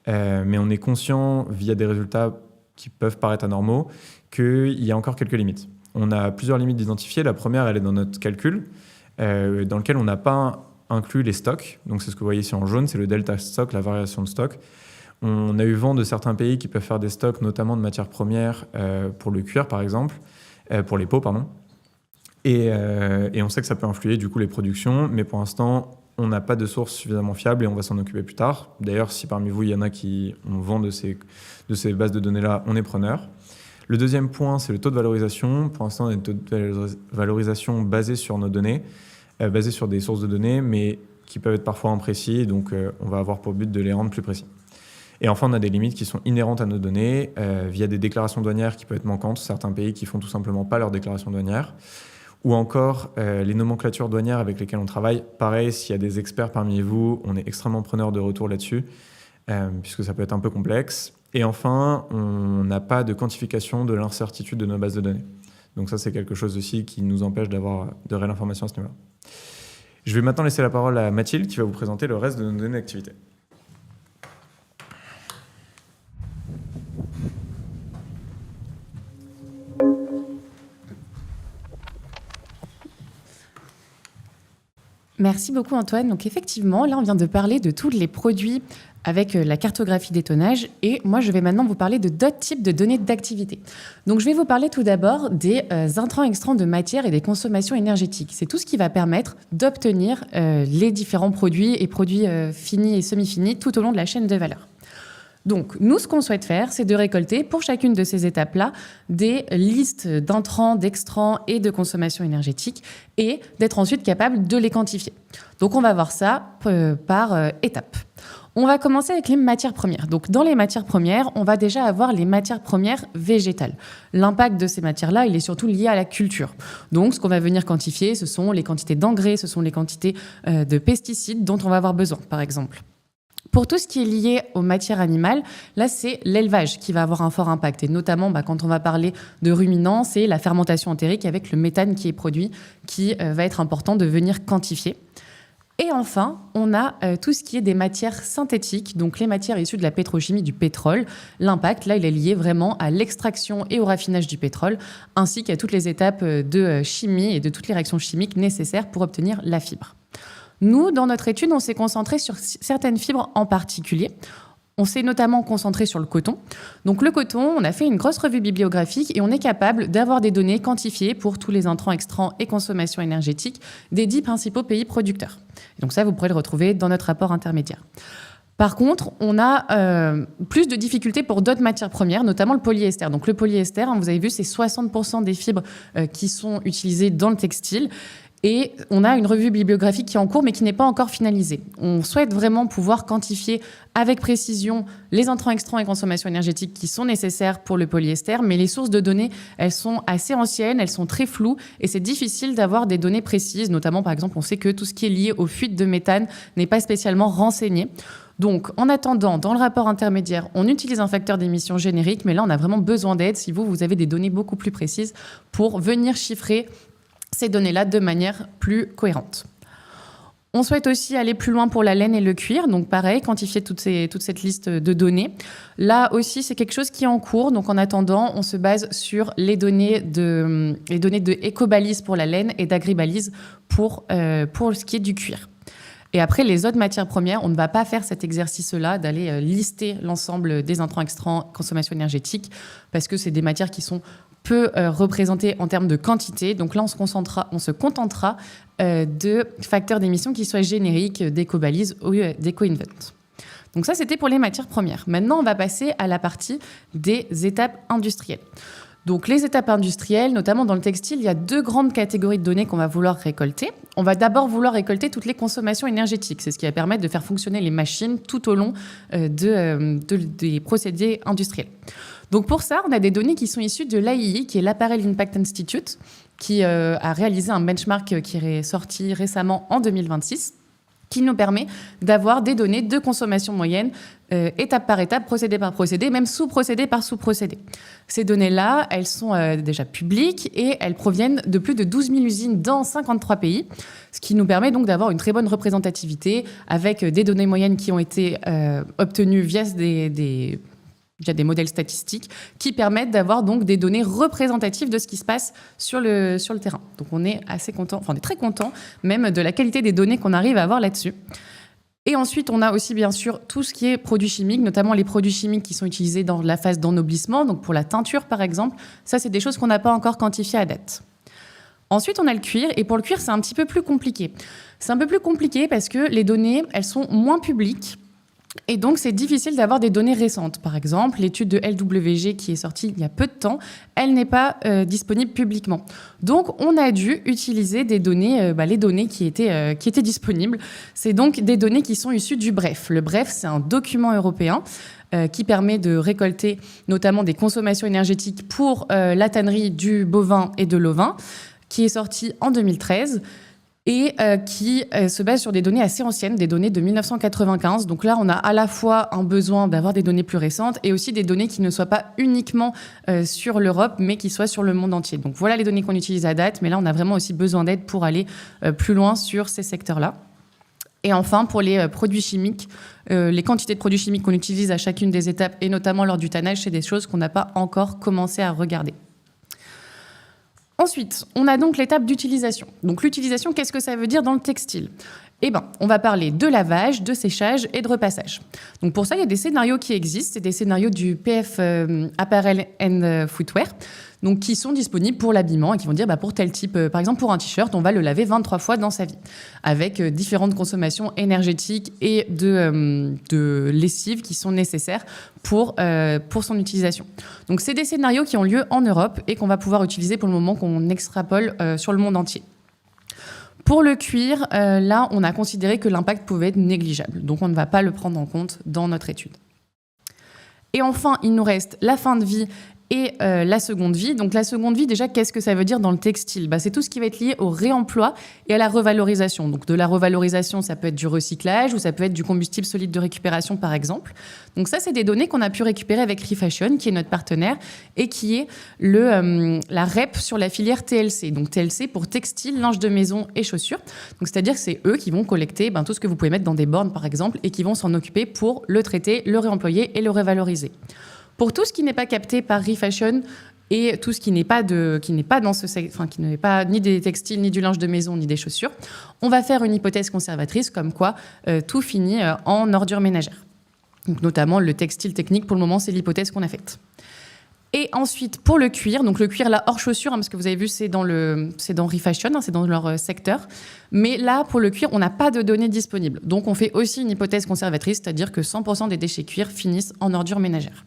Mais on est conscient via des résultats qui peuvent paraître anormaux qu'il y a encore quelques limites. On a plusieurs limites identifiées. La première, elle est dans notre calcul, dans lequel on n'a pas inclus les stocks. Donc c'est ce que vous voyez ici en jaune, c'est le delta stock, la variation de stock. On a eu vent de certains pays qui peuvent faire des stocks, notamment de matières premières pour le cuir, par exemple, pour les peaux, pardon. Et on sait que ça peut influer du coup les productions, mais pour l'instant, on n'a pas de source suffisamment fiable et on va s'en occuper plus tard. D'ailleurs, si parmi vous, il y en a qui ont vent de ces bases de données-là, on est preneur. Le deuxième point, c'est le taux de valorisation. Pour l'instant, on a une taux de valorisation basée sur nos données, basée sur des sources de données, mais qui peuvent être parfois imprécis, donc on va avoir pour but de les rendre plus précis. Et enfin, on a des limites qui sont inhérentes à nos données via des déclarations douanières qui peuvent être manquantes, certains pays qui font tout simplement pas leurs déclarations douanières, ou encore les nomenclatures douanières avec lesquelles on travaille. Pareil, s'il y a des experts parmi vous, on est extrêmement preneur de retour là-dessus, puisque ça peut être un peu complexe. Et enfin, on n'a pas de quantification de l'incertitude de nos bases de données. Donc ça, c'est quelque chose aussi qui nous empêche d'avoir de réelles informations à ce niveau-là. Je vais maintenant laisser la parole à Mathilde qui va vous présenter le reste de nos données d'activité. Merci beaucoup Antoine. Donc effectivement, là on vient de parler de tous les produits avec la cartographie des tonnages et moi je vais maintenant vous parler de d'autres types de données d'activité. Donc je vais vous parler tout d'abord des intrants-extrants de matière et des consommations énergétiques. C'est tout ce qui va permettre d'obtenir les différents produits et produits finis et semi-finis tout au long de la chaîne de valeur. Donc, nous, ce qu'on souhaite faire, c'est de récolter pour chacune de ces étapes-là des listes d'intrants, d'extrants et de consommation énergétique et d'être ensuite capable de les quantifier. Donc, on va voir ça par étapes. On va commencer avec les matières premières. Donc, dans les matières premières, on va déjà avoir les matières premières végétales. L'impact de ces matières-là, il est surtout lié à la culture. Donc, ce qu'on va venir quantifier, ce sont les quantités d'engrais, ce sont les quantités de pesticides dont on va avoir besoin, par exemple. Pour tout ce qui est lié aux matières animales, là, c'est l'élevage qui va avoir un fort impact. Et notamment, quand on va parler de ruminants, c'est la fermentation entérique avec le méthane qui est produit, qui va être important de venir quantifier. Et enfin, on a tout ce qui est des matières synthétiques, donc les matières issues de la pétrochimie, du pétrole. L'impact, là, il est lié vraiment à l'extraction et au raffinage du pétrole, ainsi qu'à toutes les étapes de chimie et de toutes les réactions chimiques nécessaires pour obtenir la fibre. Nous, dans notre étude, on s'est concentré sur certaines fibres en particulier. On s'est notamment concentré sur le coton. Donc le coton, on a fait une grosse revue bibliographique et on est capable d'avoir des données quantifiées pour tous les intrants, extrants et consommation énergétique des 10 principaux pays producteurs. Et donc ça, vous pourrez le retrouver dans notre rapport intermédiaire. Par contre, on a plus de difficultés pour d'autres matières premières, notamment le polyester. Donc le polyester, vous avez vu, c'est 60% des fibres qui sont utilisées dans le textile. Et on a une revue bibliographique qui est en cours, mais qui n'est pas encore finalisée. On souhaite vraiment pouvoir quantifier avec précision les intrants, extrants et consommations énergétiques qui sont nécessaires pour le polyester, mais les sources de données, elles sont assez anciennes, elles sont très floues, et c'est difficile d'avoir des données précises. Notamment, par exemple, on sait que tout ce qui est lié aux fuites de méthane n'est pas spécialement renseigné. Donc, en attendant, dans le rapport intermédiaire, on utilise un facteur d'émission générique, mais là, on a vraiment besoin d'aide si vous avez des données beaucoup plus précises pour venir chiffrer ces données-là de manière plus cohérente. On souhaite aussi aller plus loin pour la laine et le cuir. Donc pareil, quantifier toute cette liste de données. Là aussi, c'est quelque chose qui est en cours. Donc en attendant, on se base sur les données de Ecobalise pour la laine et d'Agribalise pour ce qui est du cuir. Et après, les autres matières premières, on ne va pas faire cet exercice-là d'aller lister l'ensemble des intrants, extrants, consommation énergétique, parce que c'est des matières qui sont peu représentées en termes de quantité. Donc là, on se contentera de facteurs d'émission qui soient génériques d'Ecobalise ou d'Eco-Invent. Donc ça, c'était pour les matières premières. Maintenant, on va passer à la partie des étapes industrielles. Donc les étapes industrielles, notamment dans le textile, il y a 2 grandes catégories de données qu'on va vouloir récolter. On va d'abord vouloir récolter toutes les consommations énergétiques. C'est ce qui va permettre de faire fonctionner les machines tout au long des procédés industriels. Donc pour ça, on a des données qui sont issues de l'AII, qui est l'Apparel Impact Institute, qui a réalisé un benchmark qui est sorti récemment en 2026, qui nous permet d'avoir des données de consommation moyenne, étape par étape, procédé par procédé, même sous-procédé par sous-procédé. Ces données-là, elles sont déjà publiques et elles proviennent de plus de 12 000 usines dans 53 pays, ce qui nous permet donc d'avoir une très bonne représentativité avec des données moyennes qui ont été obtenues via des modèles statistiques qui permettent d'avoir donc des données représentatives de ce qui se passe sur le terrain. Donc on est assez content, enfin on est très content même de la qualité des données qu'on arrive à avoir là-dessus. Et ensuite, on a aussi bien sûr tout ce qui est produits chimiques, notamment les produits chimiques qui sont utilisés dans la phase d'ennoblissement, donc pour la teinture par exemple. Ça, c'est des choses qu'on n'a pas encore quantifiées à date. Ensuite, on a le cuir, et pour le cuir, c'est un petit peu plus compliqué. C'est un peu plus compliqué parce que les données, elles sont moins publiques. Et donc, c'est difficile d'avoir des données récentes. Par exemple, l'étude de LWG qui est sortie il y a peu de temps, elle n'est pas disponible publiquement. Donc, on a dû utiliser des données, les données qui étaient disponibles. C'est donc des données qui sont issues du BREF. Le BREF, c'est un document européen qui permet de récolter notamment des consommations énergétiques pour la tannerie du bovin et de l'ovin, qui est sorti en 2013. Et qui se base sur des données assez anciennes, des données de 1995. Donc là, on a à la fois un besoin d'avoir des données plus récentes et aussi des données qui ne soient pas uniquement sur l'Europe, mais qui soient sur le monde entier. Donc voilà les données qu'on utilise à date, mais là, on a vraiment aussi besoin d'aide pour aller plus loin sur ces secteurs-là. Et enfin, pour les produits chimiques, les quantités de produits chimiques qu'on utilise à chacune des étapes, et notamment lors du tannage, c'est des choses qu'on n'a pas encore commencé à regarder. Ensuite, on a donc l'étape d'utilisation. Donc l'utilisation, qu'est-ce que ça veut dire dans le textile ? Eh bien, on va parler de lavage, de séchage et de repassage. Donc pour ça, il y a des scénarios qui existent. C'est des scénarios du PF Apparel and Footwear, donc qui sont disponibles pour l'habillement et qui vont dire pour tel type, par exemple pour un t-shirt, on va le laver 23 fois dans sa vie, avec différentes consommations énergétiques et de lessive qui sont nécessaires pour son utilisation. Donc c'est des scénarios qui ont lieu en Europe et qu'on va pouvoir utiliser pour le moment, qu'on extrapole sur le monde entier. Pour le cuir, là, on a considéré que l'impact pouvait être négligeable. Donc, on ne va pas le prendre en compte dans notre étude. Et enfin, il nous reste la fin de vie et la seconde vie. Donc la seconde vie, déjà, qu'est-ce que ça veut dire dans le textile ? C'est tout ce qui va être lié au réemploi et à la revalorisation. Donc de la revalorisation, ça peut être du recyclage ou ça peut être du combustible solide de récupération, par exemple. Donc ça, c'est des données qu'on a pu récupérer avec Refashion, qui est notre partenaire, et qui est la REP sur la filière TLC. Donc TLC pour textile, linge de maison et chaussures. Donc c'est-à-dire que c'est eux qui vont collecter tout ce que vous pouvez mettre dans des bornes, par exemple, et qui vont s'en occuper pour le traiter, le réemployer et le revaloriser. Pour tout ce qui n'est pas capté par Refashion et tout ce qui n'est pas qui n'est pas ni des textiles, ni du linge de maison, ni des chaussures, on va faire une hypothèse conservatrice comme quoi tout finit en ordures ménagères. Donc, notamment le textile technique, pour le moment, c'est l'hypothèse qu'on a faite. Et ensuite, pour le cuir, donc le cuir là hors chaussures, parce que vous avez vu, c'est dans Refashion, c'est dans leur secteur. Mais là, pour le cuir, on n'a pas de données disponibles. Donc, on fait aussi une hypothèse conservatrice, c'est-à-dire que 100% des déchets cuir finissent en ordures ménagères.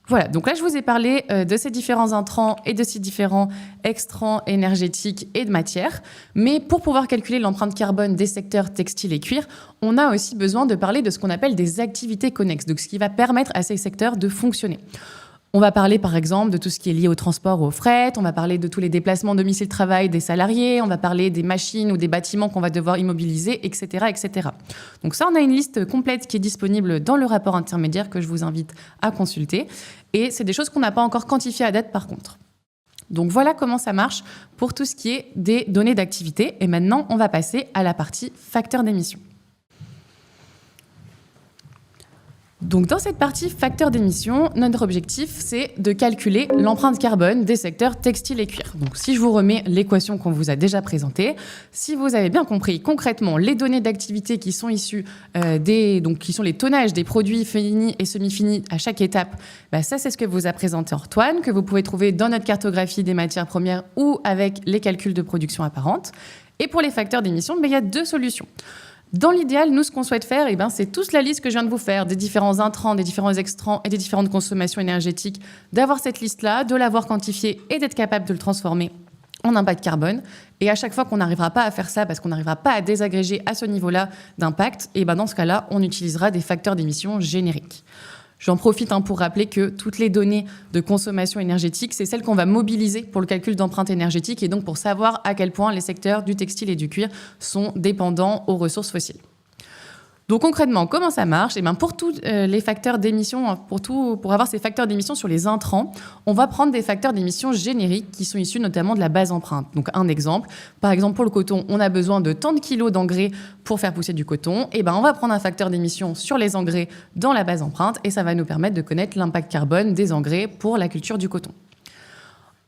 Voilà, donc là, je vous ai parlé de ces différents intrants et de ces différents extrants énergétiques et de matières. Mais pour pouvoir calculer l'empreinte carbone des secteurs textiles et cuir, on a aussi besoin de parler de ce qu'on appelle des activités connexes, donc ce qui va permettre à ces secteurs de fonctionner. On va parler par exemple de tout ce qui est lié au transport ou au fret, on va parler de tous les déplacements domicile-travail des salariés, on va parler des machines ou des bâtiments qu'on va devoir immobiliser, etc., etc. Donc ça, on a une liste complète qui est disponible dans le rapport intermédiaire que je vous invite à consulter. Et c'est des choses qu'on n'a pas encore quantifiées à date par contre. Donc voilà comment ça marche pour tout ce qui est des données d'activité. Et maintenant, on va passer à la partie facteurs d'émission. Donc dans cette partie facteurs d'émission, notre objectif, c'est de calculer l'empreinte carbone des secteurs textiles et cuir. Donc si je vous remets l'équation qu'on vous a déjà présentée, si vous avez bien compris concrètement les données d'activité qui sont issues qui sont les tonnages des produits finis et semi-finis à chaque étape, ça c'est ce que vous a présenté Antoine, que vous pouvez trouver dans notre cartographie des matières premières ou avec les calculs de production apparente. Et pour les facteurs d'émission, il y a deux solutions. Dans l'idéal, nous, ce qu'on souhaite faire, c'est toute la liste que je viens de vous faire, des différents intrants, des différents extrants et des différentes consommations énergétiques, d'avoir cette liste-là, de l'avoir quantifiée et d'être capable de le transformer en impact carbone. Et à chaque fois qu'on n'arrivera pas à faire ça, parce qu'on n'arrivera pas à désagréger à ce niveau-là d'impact, dans ce cas-là, on utilisera des facteurs d'émission génériques. J'en profite pour rappeler que toutes les données de consommation énergétique, c'est celles qu'on va mobiliser pour le calcul d'empreinte énergétique et donc pour savoir à quel point les secteurs du textile et du cuir sont dépendants aux ressources fossiles. Donc concrètement, comment ça marche ? Pour tous les facteurs d'émission, pour avoir ces facteurs d'émission sur les intrants, on va prendre des facteurs d'émission génériques qui sont issus notamment de la base empreinte. Donc un exemple, par exemple pour le coton, on a besoin de tant de kilos d'engrais pour faire pousser du coton. On va prendre un facteur d'émission sur les engrais dans la base empreinte et ça va nous permettre de connaître l'impact carbone des engrais pour la culture du coton.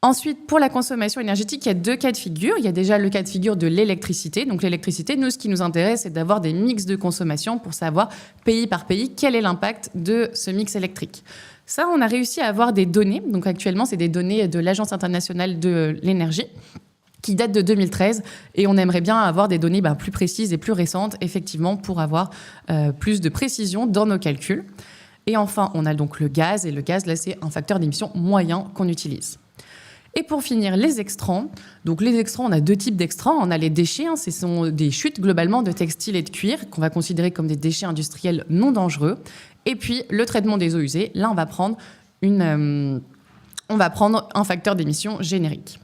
Ensuite, pour la consommation énergétique, il y a deux cas de figure. Il y a déjà le cas de figure de l'électricité. Donc l'électricité, nous, ce qui nous intéresse, c'est d'avoir des mix de consommation pour savoir, pays par pays, quel est l'impact de ce mix électrique. Ça, on a réussi à avoir des données. Donc actuellement, c'est des données de l'Agence internationale de l'énergie qui datent de 2013. Et on aimerait bien avoir des données plus précises et plus récentes, effectivement, pour avoir plus de précision dans nos calculs. Et enfin, on a donc le gaz. Et le gaz, là, c'est un facteur d'émission moyen qu'on utilise. Et pour finir, les extrants. Donc les extrants, on a deux types d'extrants. On a les déchets, ce sont des chutes globalement de textiles et de cuir qu'on va considérer comme des déchets industriels non dangereux. Et puis le traitement des eaux usées. Là, on va prendre un facteur d'émission générique.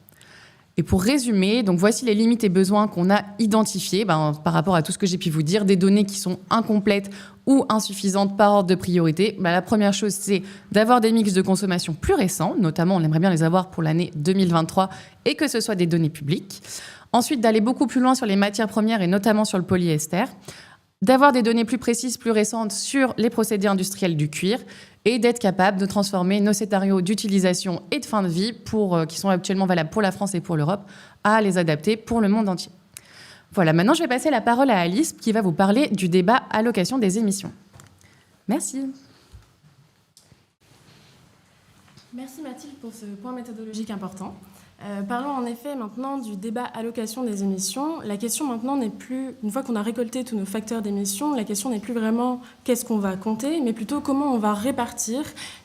Et pour résumer, donc voici les limites et besoins qu'on a identifiés par rapport à tout ce que j'ai pu vous dire, des données qui sont incomplètes ou insuffisantes par ordre de priorité. La première chose, c'est d'avoir des mix de consommation plus récents, notamment on aimerait bien les avoir pour l'année 2023 et que ce soit des données publiques. Ensuite, d'aller beaucoup plus loin sur les matières premières et notamment sur le polyester. D'avoir des données plus précises, plus récentes sur les procédés industriels du cuir et d'être capable de transformer nos scénarios d'utilisation et de fin de vie qui sont actuellement valables pour la France et pour l'Europe à les adapter pour le monde entier. Voilà, maintenant je vais passer la parole à Alice qui va vous parler du débat allocation des émissions. Merci. Merci Mathilde pour ce point méthodologique important. Parlons en effet maintenant du débat allocation des émissions. La question maintenant n'est plus, une fois qu'on a récolté tous nos facteurs d'émissions, la question n'est plus vraiment qu'est-ce qu'on va compter, mais plutôt comment on va répartir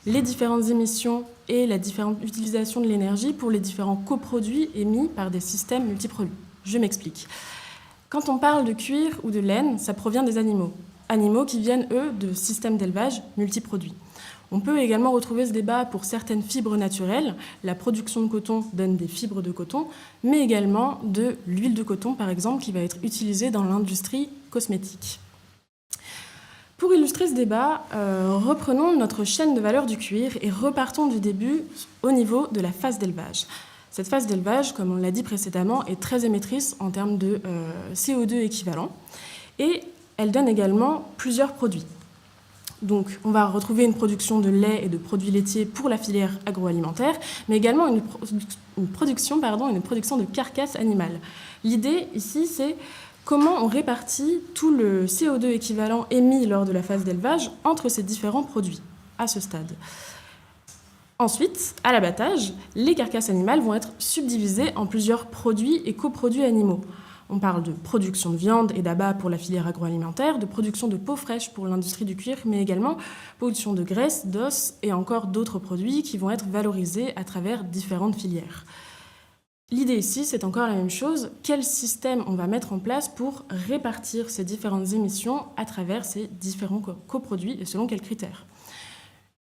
les différentes émissions et la différente utilisation de l'énergie pour les différents coproduits émis par des systèmes multiproduits. Je m'explique. Quand on parle de cuir ou de laine, ça provient des animaux. Animaux qui viennent, eux, de systèmes d'élevage multiproduits. On peut également retrouver ce débat pour certaines fibres naturelles. La production de coton donne des fibres de coton, mais également de l'huile de coton, par exemple, qui va être utilisée dans l'industrie cosmétique. Pour illustrer ce débat, reprenons notre chaîne de valeur du cuir et repartons du début au niveau de la phase d'élevage. Cette phase d'élevage, comme on l'a dit précédemment, est très émettrice en termes de CO2 équivalent et elle donne également plusieurs produits. Donc, on va retrouver une production de lait et de produits laitiers pour la filière agroalimentaire, mais également une production de carcasses animales. L'idée ici, c'est comment on répartit tout le CO2 équivalent émis lors de la phase d'élevage entre ces différents produits à ce stade. Ensuite, à l'abattage, les carcasses animales vont être subdivisées en plusieurs produits et coproduits animaux. On parle de production de viande et d'abat pour la filière agroalimentaire, de production de peau fraîche pour l'industrie du cuir, mais également production de graisse, d'os et encore d'autres produits qui vont être valorisés à travers différentes filières. L'idée ici, c'est encore la même chose. Quel système on va mettre en place pour répartir ces différentes émissions à travers ces différents coproduits et selon quels critères ?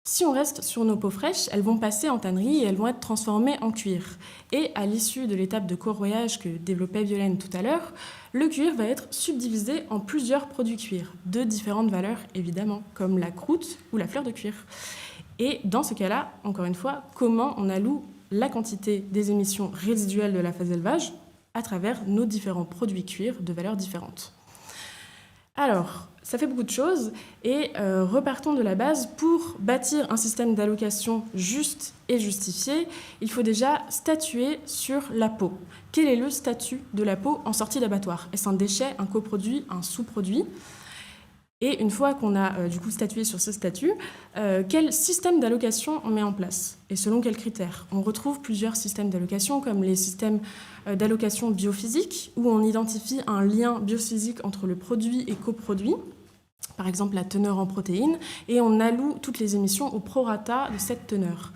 Si on reste sur nos peaux fraîches, elles vont passer en tannerie et elles vont être transformées en cuir. Et à l'issue de l'étape de corroyage que développait Violaine tout à l'heure, le cuir va être subdivisé en plusieurs produits cuir, de différentes valeurs évidemment, comme la croûte ou la fleur de cuir. Et dans ce cas-là, encore une fois, comment on alloue la quantité des émissions résiduelles de la phase d'élevage à travers nos différents produits cuir de valeurs différentes. Alors, ça fait beaucoup de choses et repartons de la base. Pour bâtir un système d'allocation juste et justifié, il faut déjà statuer sur la peau. Quel est le statut de la peau en sortie d'abattoir ? Est-ce un déchet, un coproduit, un sous-produit ? Et une fois qu'on a du coup statué sur ce statut, quel système d'allocation on met en place ? Et selon quels critères ? On retrouve plusieurs systèmes d'allocation, comme les systèmes d'allocation biophysique, où on identifie un lien biophysique entre le produit et coproduit, par exemple la teneur en protéines, et on alloue toutes les émissions au prorata de cette teneur.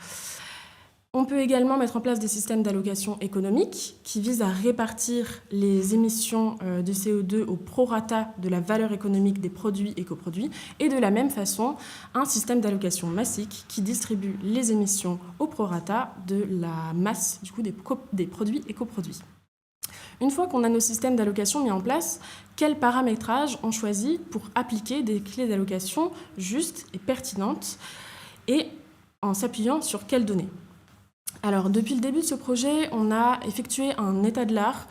On peut également mettre en place des systèmes d'allocation économique qui visent à répartir les émissions de CO2 au prorata de la valeur économique des produits et coproduits, et de la même façon, un système d'allocation massique qui distribue les émissions au prorata de la masse du coup, des produits et coproduits. Une fois qu'on a nos systèmes d'allocation mis en place, quel paramétrage on choisit pour appliquer des clés d'allocation justes et pertinentes, et en s'appuyant sur quelles données ? Alors, depuis le début de ce projet, on a effectué un état de l'art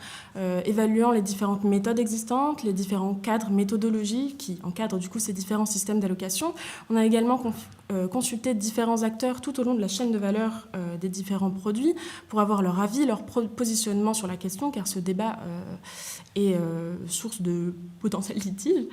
évaluant les différentes méthodes existantes, les différents cadres méthodologiques qui encadrent du coup ces différents systèmes d'allocation. On a également consulté différents acteurs tout au long de la chaîne de valeur des différents produits pour avoir leur avis, leur positionnement sur la question, car ce débat est source de potentiels litiges.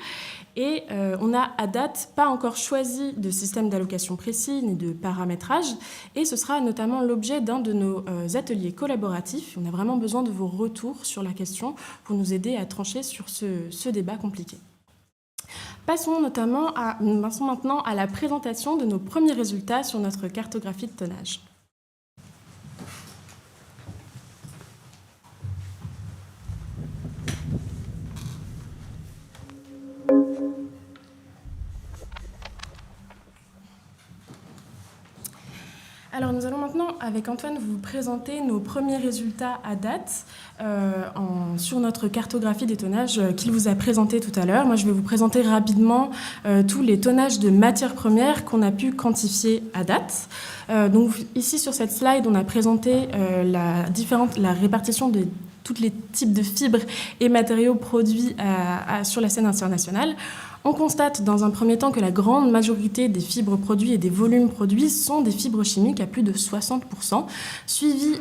Et on n'a à date pas encore choisi de système d'allocation précis ni de paramétrage, et ce sera notamment l'objet d'un de nos ateliers collaboratifs. On a vraiment besoin de vos retours sur la question pour nous aider à trancher sur ce débat compliqué. Passons maintenant à la présentation de nos premiers résultats sur notre cartographie de tonnage. Alors nous allons maintenant, avec Antoine, vous présenter nos premiers résultats à date sur notre cartographie des tonnages qu'il vous a présenté tout à l'heure. Moi, je vais vous présenter rapidement tous les tonnages de matières premières qu'on a pu quantifier à date. Donc ici, sur cette slide, on a présenté la répartition de tous les types de fibres et matériaux produits sur la scène internationale. On constate dans un premier temps que la grande majorité des fibres produites et des volumes produits sont des fibres chimiques à plus de 60%, suivies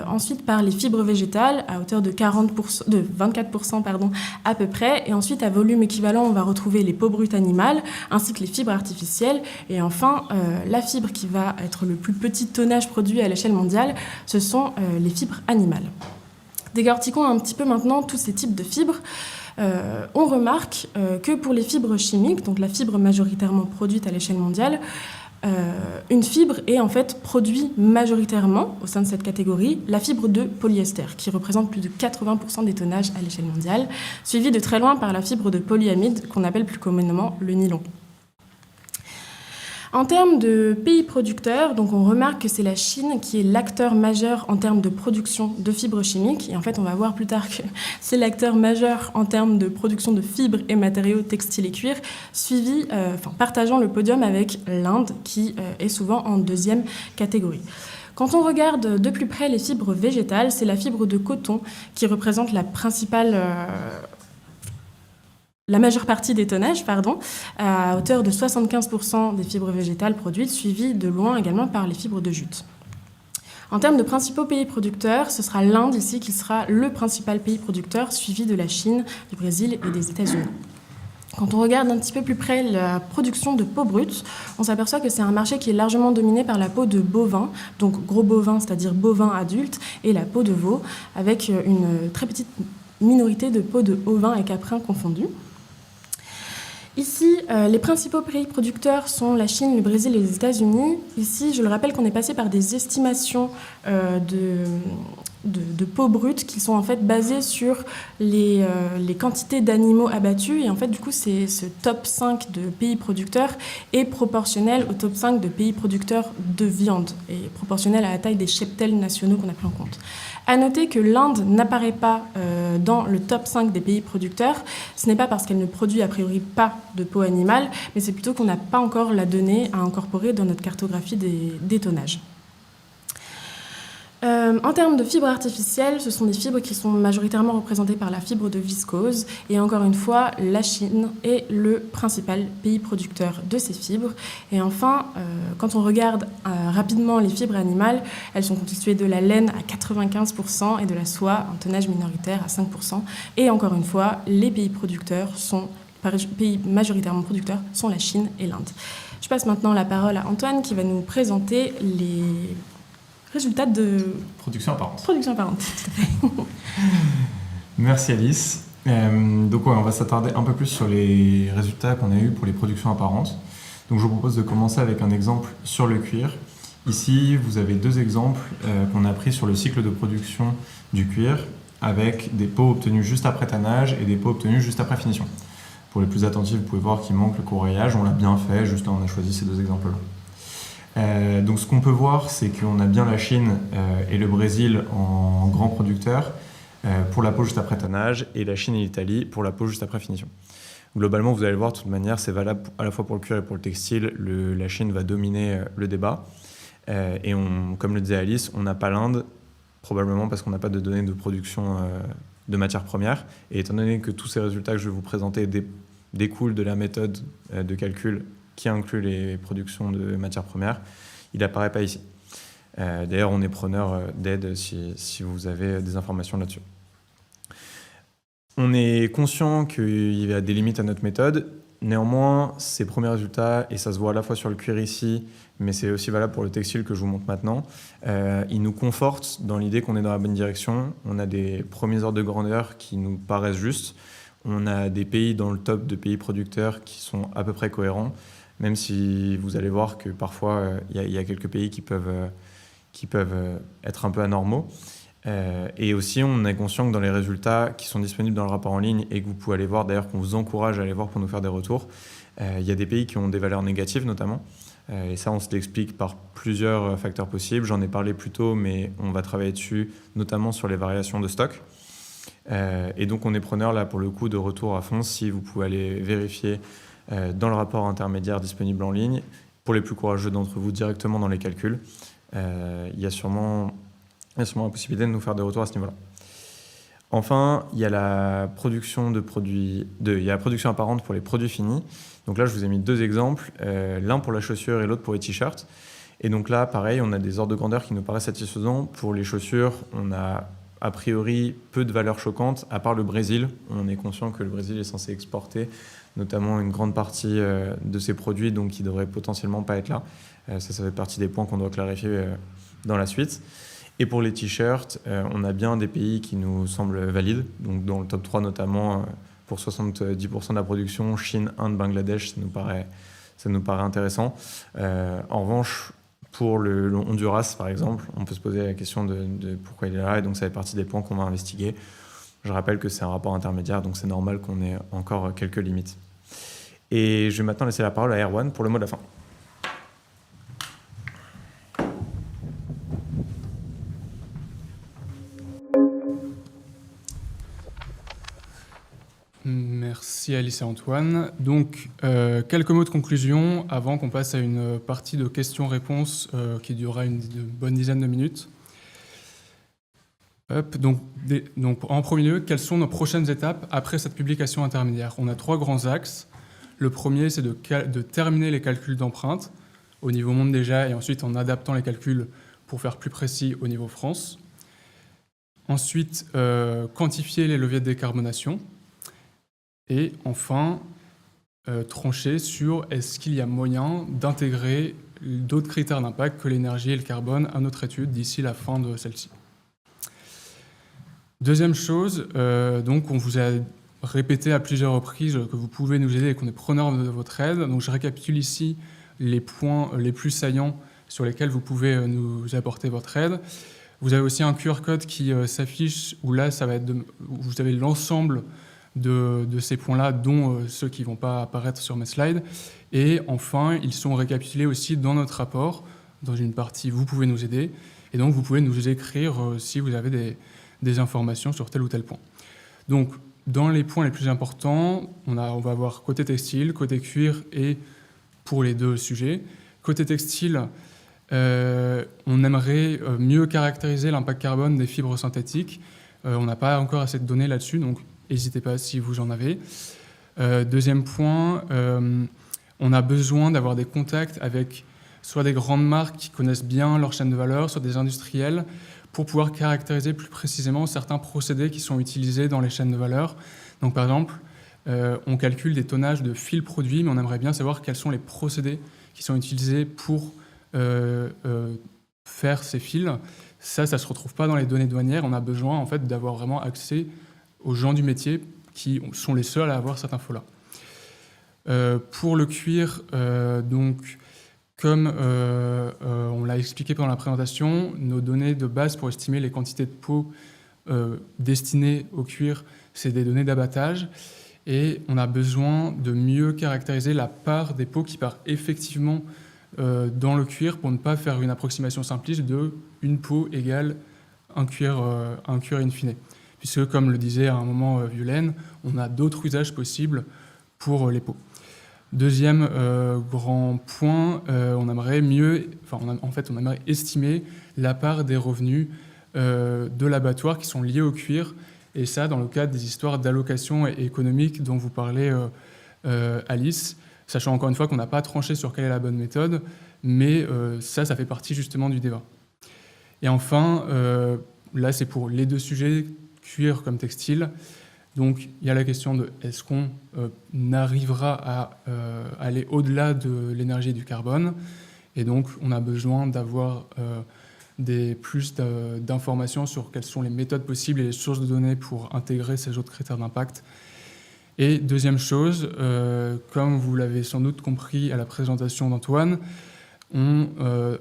ensuite par les fibres végétales à hauteur de 24% à peu près, et ensuite à volume équivalent on va retrouver les peaux brutes animales ainsi que les fibres artificielles, et enfin la fibre qui va être le plus petit tonnage produit à l'échelle mondiale, ce sont les fibres animales. Décortiquons un petit peu maintenant tous ces types de fibres. On remarque que pour les fibres chimiques, donc la fibre majoritairement produite à l'échelle mondiale, une fibre est en fait produite majoritairement au sein de cette catégorie, la fibre de polyester, qui représente plus de 80% des tonnages à l'échelle mondiale, suivie de très loin par la fibre de polyamide, qu'on appelle plus communément le nylon. En termes de pays producteurs, donc on remarque que c'est la Chine qui est l'acteur majeur en termes de production de fibres chimiques. Et en fait, on va voir plus tard que c'est l'acteur majeur en termes de production de fibres et matériaux textiles et cuir, partageant le podium avec l'Inde, qui est souvent en deuxième catégorie. Quand on regarde de plus près les fibres végétales, c'est la fibre de coton qui représente la majeure partie des tonnages, à hauteur de 75% des fibres végétales produites, suivies de loin également par les fibres de jute. En termes de principaux pays producteurs, ce sera l'Inde ici qui sera le principal pays producteur, suivi de la Chine, du Brésil et des États-Unis. Quand on regarde un petit peu plus près la production de peau brute, on s'aperçoit que c'est un marché qui est largement dominé par la peau de bovin, donc gros bovin, c'est-à-dire bovin adulte, et la peau de veau, avec une très petite minorité de peau de ovins et caprins confondus. Ici, les principaux pays producteurs sont la Chine, le Brésil et les États-Unis. Ici, je le rappelle qu'on est passé par des estimations de peau brute qui sont en fait basées sur les quantités d'animaux abattus. Et en fait, du coup, ce top 5 de pays producteurs est proportionnel au top 5 de pays producteurs de viande et proportionnel à la taille des cheptels nationaux qu'on a pris en compte. À noter que l'Inde n'apparaît pas dans le top 5 des pays producteurs. Ce n'est pas parce qu'elle ne produit a priori pas de peau animale, mais c'est plutôt qu'on n'a pas encore la donnée à incorporer dans notre cartographie des tonnages. En termes de fibres artificielles, ce sont des fibres qui sont majoritairement représentées par la fibre de viscose. Et encore une fois, la Chine est le principal pays producteur de ces fibres. Et enfin, quand on regarde rapidement les fibres animales, elles sont constituées de la laine à 95% et de la soie, un tonnage minoritaire à 5%. Et encore une fois, les pays majoritairement producteurs sont la Chine et l'Inde. Je passe maintenant la parole à Antoine qui va nous présenter les résultats de Production apparente. Production apparente, tout à fait. Merci Alice. Donc on va s'attarder un peu plus sur les résultats qu'on a eus pour les productions apparentes. Donc je vous propose de commencer avec un exemple sur le cuir. Ici, vous avez deux exemples qu'on a pris sur le cycle de production du cuir avec des peaux obtenues juste après tannage et des peaux obtenues juste après finition. Pour les plus attentifs, vous pouvez voir qu'il manque le courroyage. On l'a bien fait, juste on a choisi ces deux exemples-là. Donc ce qu'on peut voir, c'est qu'on a bien la Chine et le Brésil en grands producteurs pour la peau juste après tannage et la Chine et l'Italie pour la peau juste après finition. Globalement, vous allez le voir, de toute manière, c'est valable à la fois pour le cuir et pour le textile. La Chine va dominer le débat. Et comme le disait Alice, on n'a pas l'Inde, probablement parce qu'on n'a pas de données de production de matières premières. Et étant donné que tous ces résultats que je vais vous présenter découlent de la méthode de calcul qui inclut les productions de matières premières, il n'apparaît pas ici. D'ailleurs, on est preneur d'aide si vous avez des informations là-dessus. On est conscient qu'il y a des limites à notre méthode. Néanmoins, ces premiers résultats, et ça se voit à la fois sur le cuir ici, mais c'est aussi valable pour le textile que je vous montre maintenant, ils nous confortent dans l'idée qu'on est dans la bonne direction. On a des premiers ordres de grandeur qui nous paraissent justes. On a des pays dans le top de pays producteurs qui sont à peu près cohérents, même si vous allez voir que parfois il y a quelques pays qui peuvent être un peu anormaux. Et aussi, on est conscient que dans les résultats qui sont disponibles dans le rapport en ligne et que vous pouvez aller voir, d'ailleurs qu'on vous encourage à aller voir pour nous faire des retours, il y a des pays qui ont des valeurs négatives notamment. Et ça, on se l'explique par plusieurs facteurs possibles. J'en ai parlé plus tôt, mais on va travailler dessus, notamment sur les variations de stock. Et donc, on est preneur là pour le coup de retour à fond si vous pouvez aller vérifier dans le rapport intermédiaire disponible en ligne, pour les plus courageux d'entre vous directement dans les calculs. Il y a sûrement la possibilité de nous faire des retours à ce niveau-là. Enfin, il y a la production apparente pour les produits finis. Donc là, je vous ai mis deux exemples, l'un pour la chaussure et l'autre pour les t-shirts. Et donc là, pareil, on a des ordres de grandeur qui nous paraissent satisfaisants. Pour les chaussures, on a a priori peu de valeurs choquantes, à part le Brésil. On est conscient que le Brésil est censé exporter notamment une grande partie de ses produits, donc qui ne devraient potentiellement pas être là. Ça fait partie des points qu'on doit clarifier dans la suite. Et pour les t-shirts, on a bien des pays qui nous semblent valides, donc dans le top 3 notamment, pour 70% de la production, Chine, Inde, Bangladesh, ça nous paraît intéressant. En revanche, pour le Honduras, par exemple, on peut se poser la question de pourquoi il est là, et donc ça fait partie des points qu'on va investiguer. Je rappelle que c'est un rapport intermédiaire, donc c'est normal qu'on ait encore quelques limites. Et je vais maintenant laisser la parole à Erwan pour le mot de la fin. Merci Alice et Antoine. Donc, quelques mots de conclusion avant qu'on passe à une partie de questions-réponses qui durera une bonne dizaine de minutes. Donc, en premier lieu, quelles sont nos prochaines étapes après cette publication intermédiaire ? On a 3 grands axes. Le premier, c'est de terminer les calculs d'empreinte au niveau monde déjà, et ensuite en adaptant les calculs pour faire plus précis au niveau France. Ensuite, quantifier les leviers de décarbonation. Et enfin, trancher sur est-ce qu'il y a moyen d'intégrer d'autres critères d'impact que l'énergie et le carbone à notre étude d'ici la fin de celle-ci. Deuxième chose, donc on vous a répété à plusieurs reprises que vous pouvez nous aider et qu'on est preneur de votre aide. Donc je récapitule ici les points les plus saillants sur lesquels vous pouvez nous apporter votre aide. Vous avez aussi un QR code qui s'affiche où là, ça va être vous avez l'ensemble de ces points-là, dont ceux qui ne vont pas apparaître sur mes slides. Et enfin, ils sont récapitulés aussi dans notre rapport. Dans une partie, vous pouvez nous aider. Et donc, vous pouvez nous écrire si vous avez des informations sur tel ou tel point. Donc, dans les points les plus importants, on va avoir côté textile, côté cuir et pour les deux sujets. Côté textile, on aimerait mieux caractériser l'impact carbone des fibres synthétiques. On n'a pas encore assez de données là-dessus, donc n'hésitez pas si vous en avez. Deuxième point, on a besoin d'avoir des contacts avec soit des grandes marques qui connaissent bien leur chaîne de valeur, soit des industriels, pour pouvoir caractériser plus précisément certains procédés qui sont utilisés dans les chaînes de valeur. Donc par exemple, on calcule des tonnages de fils produits, mais on aimerait bien savoir quels sont les procédés qui sont utilisés pour faire ces fils. Ça ne se retrouve pas dans les données douanières. On a besoin en fait, d'avoir vraiment accès aux gens du métier qui sont les seuls à avoir cette info-là. Pour le cuir, donc, comme on l'a expliqué pendant la présentation, nos données de base pour estimer les quantités de peau destinées au cuir, c'est des données d'abattage. Et on a besoin de mieux caractériser la part des peaux qui part effectivement dans le cuir pour ne pas faire une approximation simpliste de une peau égale un cuir in fine. Puisque, comme le disait à un moment Violaine, on a d'autres usages possibles pour les peaux. Deuxième grand point, on aimerait on aimerait estimer la part des revenus de l'abattoir qui sont liés au cuir, et ça dans le cadre des histoires d'allocation économique dont vous parlez, Alice, sachant encore une fois qu'on n'a pas tranché sur quelle est la bonne méthode, mais ça fait partie justement du débat. Et enfin, là c'est pour les deux sujets, cuir comme textile. Donc il y a la question de est-ce qu'on arrivera à aller au-delà de l'énergie et du carbone, et donc on a besoin d'avoir plus d'informations sur quelles sont les méthodes possibles et les sources de données pour intégrer ces autres critères d'impact. Et deuxième chose, comme vous l'avez sans doute compris à la présentation d'Antoine, une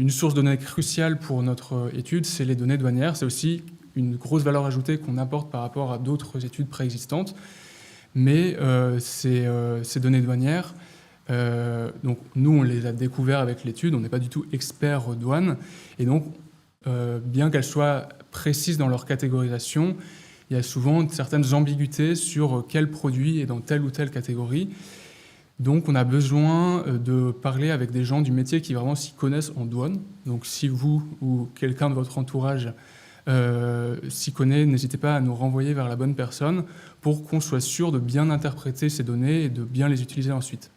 source de données cruciale pour notre étude, c'est les données douanières. C'est aussi une grosse valeur ajoutée qu'on apporte par rapport à d'autres études préexistantes. Mais ces données douanières, donc nous, on les a découvertes avec l'étude, on n'est pas du tout experts douane. Et donc, bien qu'elles soient précises dans leur catégorisation, il y a souvent certaines ambiguïtés sur quel produit est dans telle ou telle catégorie. Donc, on a besoin de parler avec des gens du métier qui vraiment s'y connaissent en douane. Donc, si vous ou quelqu'un de votre entourage s'y connaît, n'hésitez pas à nous renvoyer vers la bonne personne pour qu'on soit sûr de bien interpréter ces données et de bien les utiliser ensuite.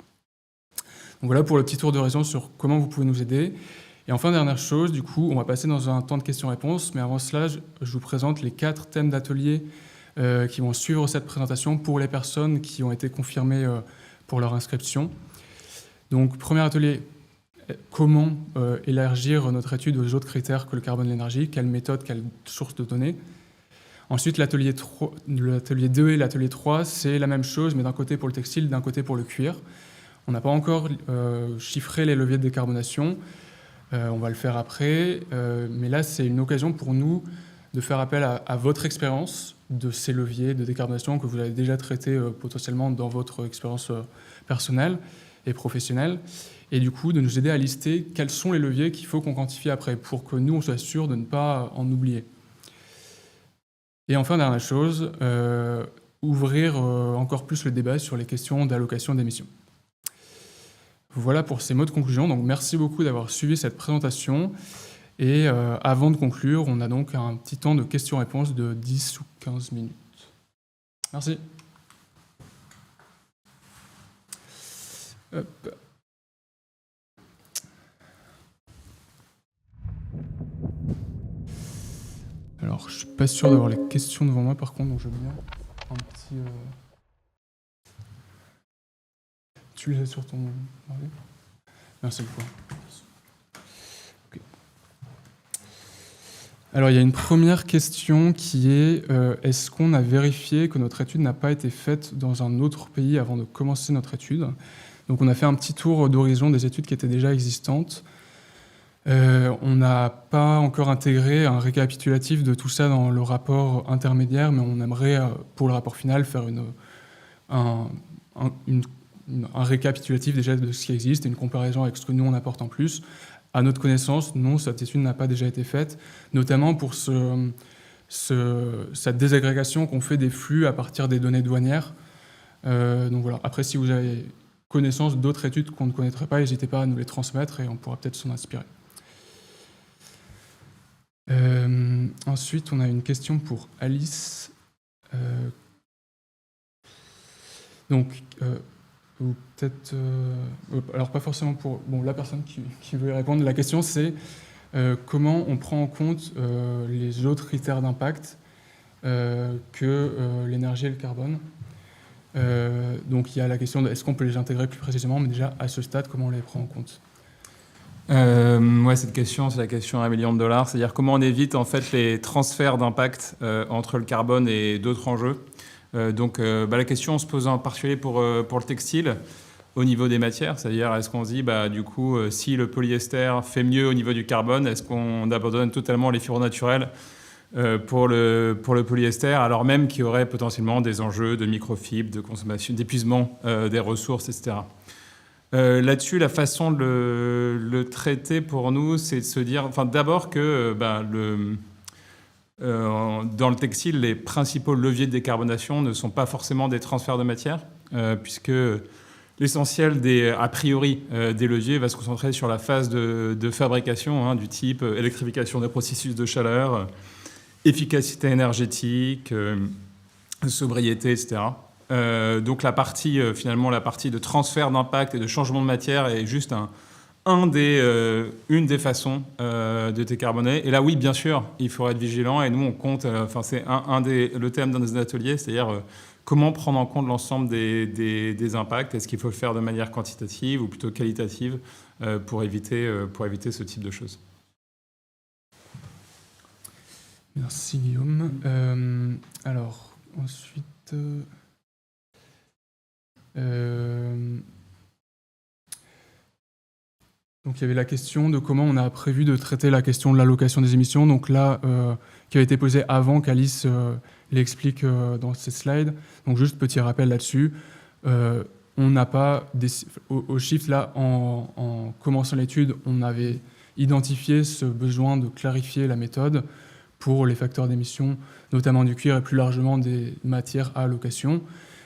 Donc voilà pour le petit tour de raison sur comment vous pouvez nous aider. Et enfin, dernière chose, du coup, on va passer dans un temps de questions-réponses, mais avant cela, je vous présente les 4 thèmes d'atelier qui vont suivre cette présentation pour les personnes qui ont été confirmées pour leur inscription. Donc, premier atelier, comment élargir notre étude aux autres critères que le carbone et l'énergie, quelle méthode, quelle source de données. Ensuite, l'atelier 2 et l'atelier 3, c'est la même chose, mais d'un côté pour le textile, d'un côté pour le cuir. On n'a pas encore chiffré les leviers de décarbonation, on va le faire après, mais là, c'est une occasion pour nous de faire appel à votre expérience de ces leviers de décarbonation que vous avez déjà traités potentiellement dans votre expérience personnelle et professionnelle, et du coup de nous aider à lister quels sont les leviers qu'il faut qu'on quantifie après pour que nous, on soit sûr de ne pas en oublier. Et enfin, dernière chose, ouvrir encore plus le débat sur les questions d'allocation d'émissions. Voilà pour ces mots de conclusion. Donc, merci beaucoup d'avoir suivi cette présentation. Et avant de conclure, on a donc un petit temps de questions-réponses de 10 ou 15 minutes. Merci. Hop. Alors, je ne suis pas sûr d'avoir les questions devant moi, par contre, donc je vais bien un petit... Tu les as sur ton... Merci beaucoup. Okay. Alors, il y a une première question qui est est-ce qu'on a vérifié que notre étude n'a pas été faite dans un autre pays avant de commencer notre étude? Donc, on a fait un petit tour d'horizon des études qui étaient déjà existantes. On n'a pas encore intégré un récapitulatif de tout ça dans le rapport intermédiaire, mais on aimerait, pour le rapport final, faire un récapitulatif déjà de ce qui existe et une comparaison avec ce que nous on apporte en plus. À notre connaissance, non, cette étude n'a pas déjà été faite, notamment pour cette désagrégation qu'on fait des flux à partir des données douanières. Donc voilà. Après, si vous avez connaissance d'autres études qu'on ne connaîtrait pas, n'hésitez pas à nous les transmettre et on pourra peut-être s'en inspirer. Ensuite, on a une question pour Alice. Donc, ou peut-être... alors, pas forcément pour la personne qui veut y répondre. La question, c'est comment on prend en compte les autres critères d'impact que l'énergie et le carbone. Donc, il y a la question de est-ce qu'on peut les intégrer plus précisément, mais déjà, à ce stade, comment on les prend en compte? Cette question, c'est la question à $1 million. C'est-à-dire comment on évite en fait les transferts d'impact entre le carbone et d'autres enjeux. La question se pose en particulier pour le textile au niveau des matières. C'est-à-dire, est-ce qu'on se dit, du coup, si le polyester fait mieux au niveau du carbone, est-ce qu'on abandonne totalement les fibres naturelles pour le polyester, alors même qu'il y aurait potentiellement des enjeux de microfibres, de consommation, d'épuisement des ressources, etc. Là-dessus, la façon de le traiter pour nous, c'est de se dire, d'abord que dans le textile, les principaux leviers de décarbonation ne sont pas forcément des transferts de matière, puisque l'essentiel a priori des leviers va se concentrer sur la phase de fabrication, du type électrification des processus de chaleur, efficacité énergétique, sobriété, etc. Donc la partie de transfert d'impact et de changement de matière est juste une des façons de décarboner. Et là, oui, bien sûr, il faudra être vigilant. Et nous, on compte, c'est le thème de nos ateliers, c'est-à-dire comment prendre en compte l'ensemble des impacts. Est-ce qu'il faut le faire de manière quantitative ou plutôt qualitative pour éviter ce type de choses. Merci Guillaume. Alors, ensuite... Donc il y avait la question de comment on a prévu de traiter la question de l'allocation des émissions, donc là, qui a été posée avant qu'Alice l'explique dans ses slides. Donc juste petit rappel là-dessus, on n'a pas, au Shift, là, en commençant l'étude, on avait identifié ce besoin de clarifier la méthode pour les facteurs d'émission, notamment du cuir et plus largement des matières à allocation.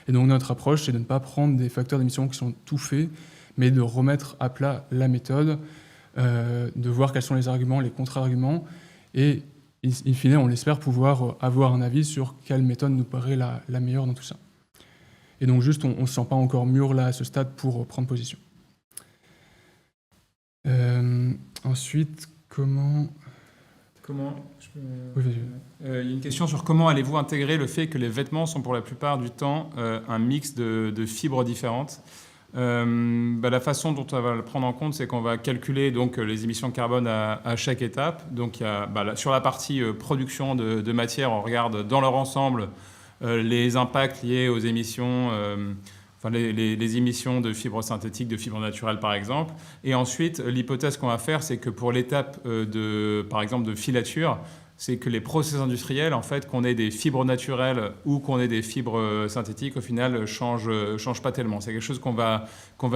Et donc notre approche, c'est de ne pas prendre des facteurs d'émission qui sont tout faits, mais de remettre à plat la méthode, de voir quels sont les arguments, les contre-arguments, et in fine, on espère pouvoir avoir un avis sur quelle méthode nous paraît la meilleure dans tout ça. Et donc juste, on ne se sent pas encore mûr là à ce stade pour prendre position. Ensuite, comment... Oui, il y a une question sur comment allez-vous intégrer le fait que les vêtements sont pour la plupart du temps un mix de fibres différentes. La façon dont on va le prendre en compte, c'est qu'on va calculer donc, les émissions de carbone à chaque étape. Donc, il y a, sur la partie production de matière, on regarde dans leur ensemble les impacts liés aux émissions... les émissions de fibres synthétiques, de fibres naturelles par exemple. Et ensuite, l'hypothèse qu'on va faire, c'est que pour l'étape par exemple de filature, c'est que les process industriels, en fait, qu'on ait des fibres naturelles ou qu'on ait des fibres synthétiques, au final, changent pas tellement. C'est quelque chose qu'on va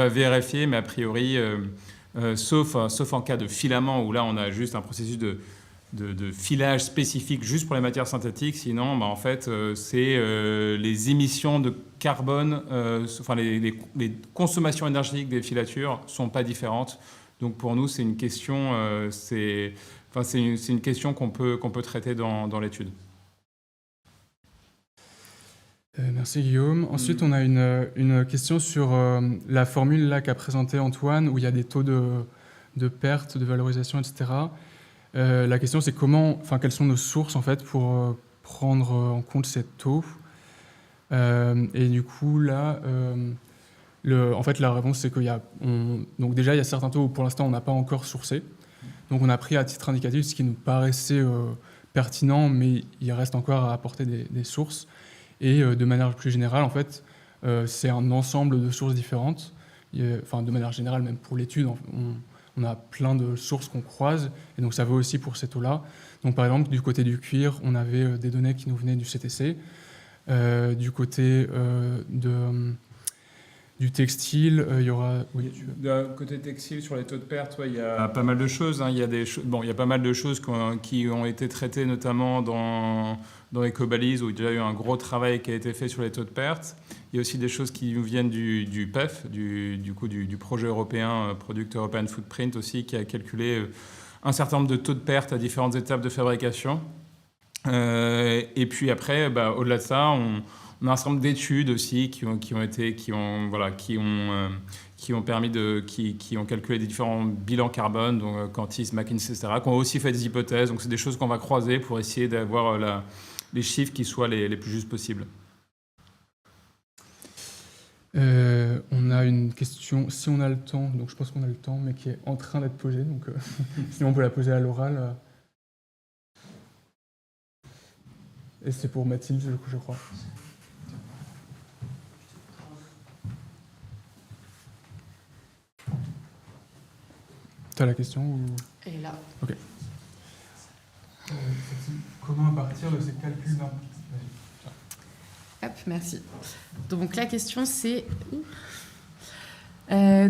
vérifier, mais a priori, sauf en cas de filament, où là, on a juste un processus de filage spécifique juste pour les matières synthétiques. Sinon, en fait, c'est les émissions de carbone, les consommations énergétiques des filatures ne sont pas différentes. Donc pour nous, c'est une question, c'est une question qu'on peut traiter dans l'étude. Merci Guillaume. Ensuite, on a une question sur la formule là qu'a présentée Antoine, où il y a des taux de perte, de valorisation, etc. La question, c'est quelles sont nos sources en fait pour prendre en compte cette eau. Et du coup, là, en fait, la réponse, c'est donc déjà, il y a certains taux où pour l'instant, on n'a pas encore sourcé. Donc, on a pris à titre indicatif ce qui nous paraissait pertinent, mais il reste encore à apporter des sources. Et de manière plus générale, en fait, c'est un ensemble de sources différentes. Enfin, de manière générale, même pour l'étude, on a plein de sources qu'on croise, et donc ça vaut aussi pour cette eau-là. Donc, par exemple, du côté du cuir, on avait des données qui nous venaient du CTC. Du côté du textile, il y aura... Oui, côté textile, sur les taux de perte, il y a pas mal de choses. Hein. Il y a pas mal de choses qui ont été traitées, notamment dans Ecobalize, où il y a eu un gros travail qui a été fait sur les taux de perte. Il y a aussi des choses qui nous viennent du PEF, du projet européen, Product European Footprint aussi, qui a calculé un certain nombre de taux de perte à différentes étapes de fabrication. Et puis après, au-delà de ça, on a un certain nombre d'études aussi qui ont calculé des différents bilans carbone, donc Cantis, McKinsey, etc., qui ont aussi fait des hypothèses. Donc c'est des choses qu'on va croiser pour essayer d'avoir les chiffres qui soient les plus justes possibles. On a une question, si on a le temps, donc je pense qu'on a le temps, mais qui est en train d'être posée, donc sinon on peut la poser à l'oral. Et c'est pour Mathilde, je crois. Tu as la question ou... Elle est là. Ok. Comment partir de ces calculs d'impact ? Hop, merci. Donc la question c'est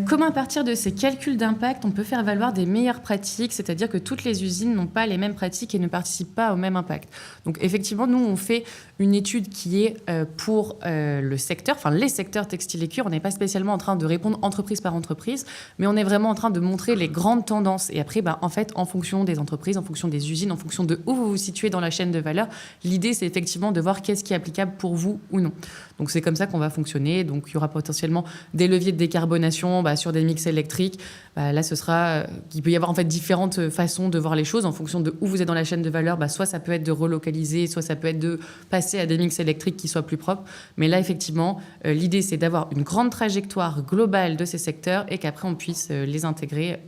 comment à partir de ces calculs d'impact on peut faire valoir des meilleures pratiques, c'est-à-dire que toutes les usines n'ont pas les mêmes pratiques et ne participent pas au même impact. Donc effectivement, nous on fait une étude qui est pour le secteur, enfin les secteurs textiles et cuir. On n'est pas spécialement en train de répondre entreprise par entreprise, mais on est vraiment en train de montrer les grandes tendances. Et après, en fait, en fonction des entreprises, en fonction des usines, en fonction de où vous vous situez dans la chaîne de valeur, l'idée c'est effectivement de voir qu'est-ce qui est applicable pour vous ou non. Donc c'est comme ça qu'on va fonctionner. Donc il y aura potentiellement des leviers de décarbonation sur des mix électriques. Là, ce sera qu'il peut y avoir en fait différentes façons de voir les choses en fonction de où vous êtes dans la chaîne de valeur. Soit ça peut être de relocaliser, soit ça peut être de passer à des mix électriques qui soient plus propres. Mais là, effectivement, l'idée c'est d'avoir une grande trajectoire globale de ces secteurs et qu'après on puisse les intégrer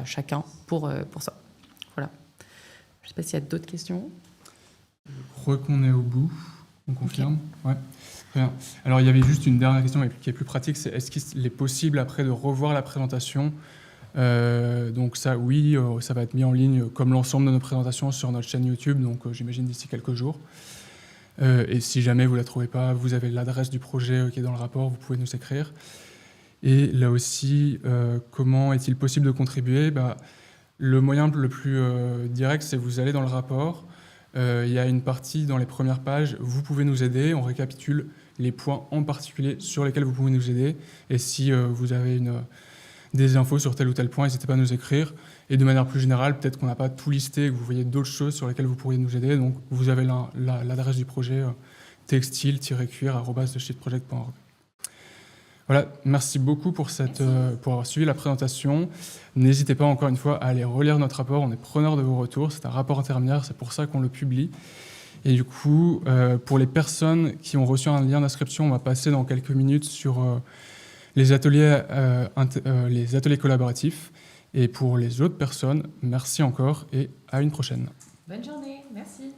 chacun pour ça. Voilà. Je ne sais pas s'il y a d'autres questions. Je crois qu'on est au bout. On confirme. Okay. Ouais. Très bien. Alors, il y avait juste une dernière question qui est plus pratique, c'est est-ce qu'il est possible après de revoir la présentation ? Donc ça, oui, ça va être mis en ligne comme l'ensemble de nos présentations sur notre chaîne YouTube, donc j'imagine d'ici quelques jours. Et si jamais vous ne la trouvez pas, vous avez l'adresse du projet qui est dans le rapport, vous pouvez nous écrire. Et là aussi, comment est-il possible de contribuer ? Le moyen le plus direct, c'est vous allez dans le rapport. Il y a une partie dans les premières pages, vous pouvez nous aider, on récapitule les points en particulier sur lesquels vous pouvez nous aider. Et si vous avez des infos sur tel ou tel point, n'hésitez pas à nous écrire. Et de manière plus générale, peut-être qu'on n'a pas tout listé et que vous voyez d'autres choses sur lesquelles vous pourriez nous aider. Donc vous avez l'adresse du projet textile-cuir@theshiftproject.org. Voilà, merci beaucoup pour avoir suivi la présentation. N'hésitez pas encore une fois à aller relire notre rapport, on est preneur de vos retours, c'est un rapport intermédiaire, c'est pour ça qu'on le publie. Et du coup, pour les personnes qui ont reçu un lien d'inscription, on va passer dans quelques minutes sur les ateliers collaboratifs. Et pour les autres personnes, merci encore et à une prochaine. Bonne journée, merci.